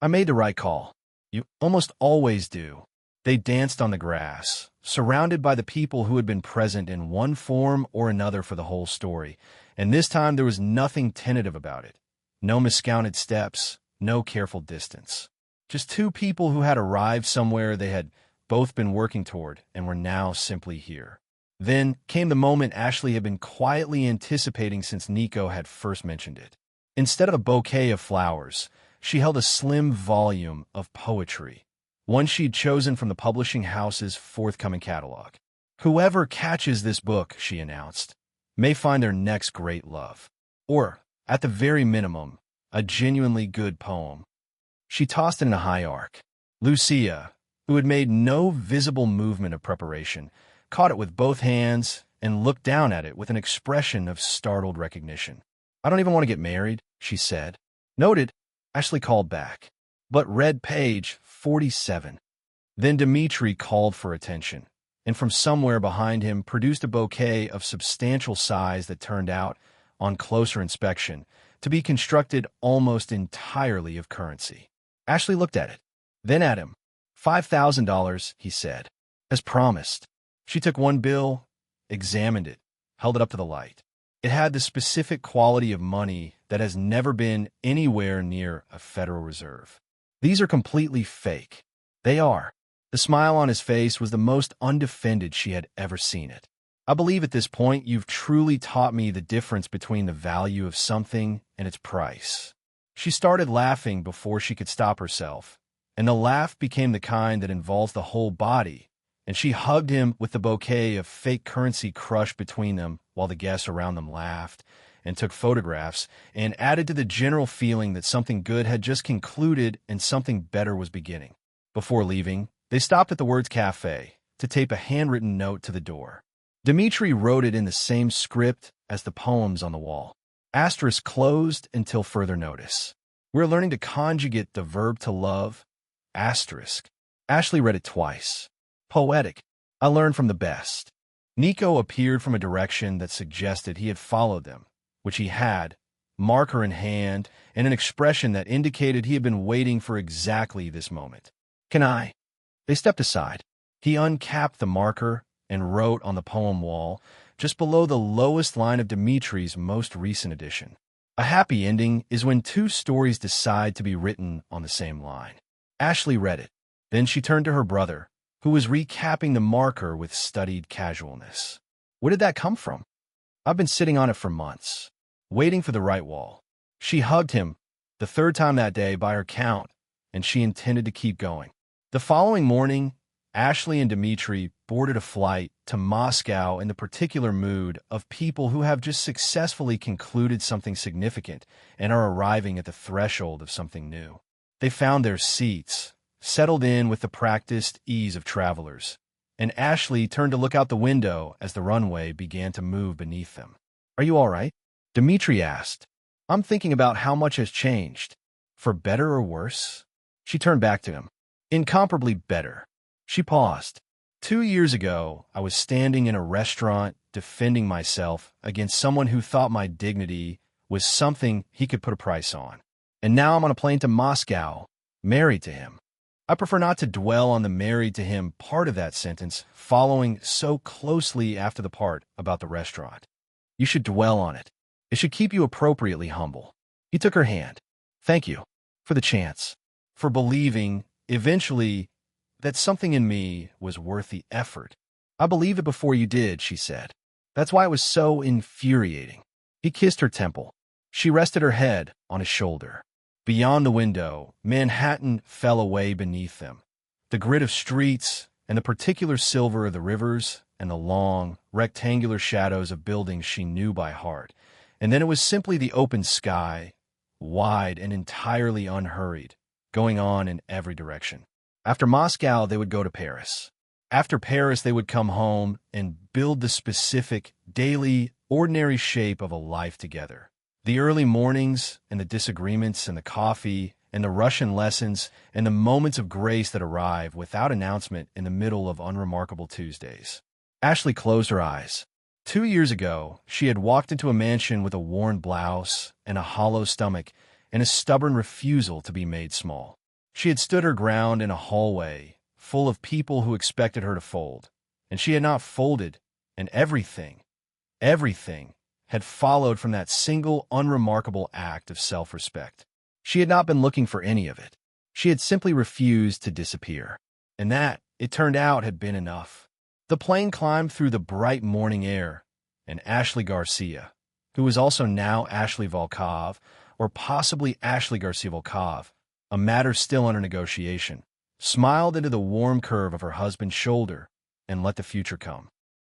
I made the right call. You almost always do." They danced on the grass, surrounded by the people who had been present in one form or another for the whole story, and this time there was nothing tentative about it. No miscounted steps, no careful distance. Just two people who had arrived somewhere they had both been working toward and were now simply here. Then came the moment Ashley had been quietly anticipating since Nico had first mentioned it. Instead of a bouquet of flowers, she held a slim volume of poetry, one she'd chosen from the publishing house's forthcoming catalog. "Whoever catches this book," she announced, "may find their next great love. Or, at the very minimum, a genuinely good poem." She tossed it in a high arc. Lucia, who had made no visible movement of preparation, caught it with both hands and looked down at it with an expression of startled recognition. "I don't even want to get married," she said. "Noted," Ashley called back, but read page 47. Then Dmitri called for attention, and from somewhere behind him produced a bouquet of substantial size that turned out, on closer inspection, to be constructed almost entirely of currency. Ashley looked at it, then at him. $5,000, he said. As promised. She took one bill, examined it, held it up to the light. It had the specific quality of money that has never been anywhere near a Federal Reserve. "These are completely fake." "They are." The smile on his face was the most undefended she had ever seen it. "I believe at this point you've truly taught me the difference between the value of something and its price." She started laughing before she could stop herself, and the laugh became the kind that involves the whole body, and she hugged him with the bouquet of fake currency crushed between them while the guests around them laughed and took photographs and added to the general feeling that something good had just concluded and something better was beginning. Before leaving, they stopped at the Words Cafe to tape a handwritten note to the door. Dmitri wrote it in the same script as the poems on the wall. Asterisk closed until further notice. "We're learning to conjugate the verb to love." Asterisk. Ashley read it twice. "Poetic. I learned from the best." Nico appeared from a direction that suggested he had followed them, which he had, marker in hand, and an expression that indicated he had been waiting for exactly this moment. "Can I?" They stepped aside. He uncapped the marker and wrote on the poem wall, just below the lowest line of Dimitri's most recent edition. "A happy ending is when two stories decide to be written on the same line." Ashley read it. Then she turned to her brother, who was recapping the marker with studied casualness. "Where did that come from?" "I've been sitting on it for months, waiting for the right wall." She hugged him, the third time that day by her count, and she intended to keep going. The following morning, Ashley and Dmitri boarded a flight to Moscow in the particular mood of people who have just successfully concluded something significant and are arriving at the threshold of something new. They found their seats, settled in with the practiced ease of travelers, and Ashley turned to look out the window as the runway began to move beneath them. "Are you all right?" Dmitri asked. "I'm thinking about how much has changed. For better or worse?" She turned back to him. "Incomparably better." She paused. 2 years ago, I was standing in a restaurant defending myself against someone who thought my dignity was something he could put a price on. And now I'm on a plane to Moscow, married to him. I prefer not to dwell on the married to him part of that sentence, following so closely after the part about the restaurant. You should dwell on it. It should keep you appropriately humble. He took her hand. "Thank you for the chance, for believing, eventually, that something in me was worth the effort. I believed it before you did," she said. "That's why it was so infuriating." He kissed her temple. She rested her head on his shoulder. Beyond the window, Manhattan fell away beneath them. The grid of streets and the particular silver of the rivers and the long, rectangular shadows of buildings she knew by heart, And then it was simply the open sky, wide and entirely unhurried, going on in every direction. After Moscow, they would go to Paris. After Paris, they would come home and build the specific, daily, ordinary shape of a life together. The early mornings and the disagreements and the coffee and the Russian lessons and the moments of grace that arrive without announcement in the middle of unremarkable Tuesdays. Ashley closed her eyes. 2 years ago, she had walked into a mansion with a worn blouse and a hollow stomach and a stubborn refusal to be made small. She had stood her ground in a hallway full of people who expected her to fold, and she had not folded, and everything had followed from that single unremarkable act of self-respect. She had not been looking for any of it. She had simply refused to disappear. And that, it turned out, had been enough. The plane climbed through the bright morning air, and Ashley Garcia, who was also now Ashley Volkov, or possibly Ashley Garcia Volkov, a matter still under negotiation, smiled into the warm curve of her husband's shoulder and let the future come.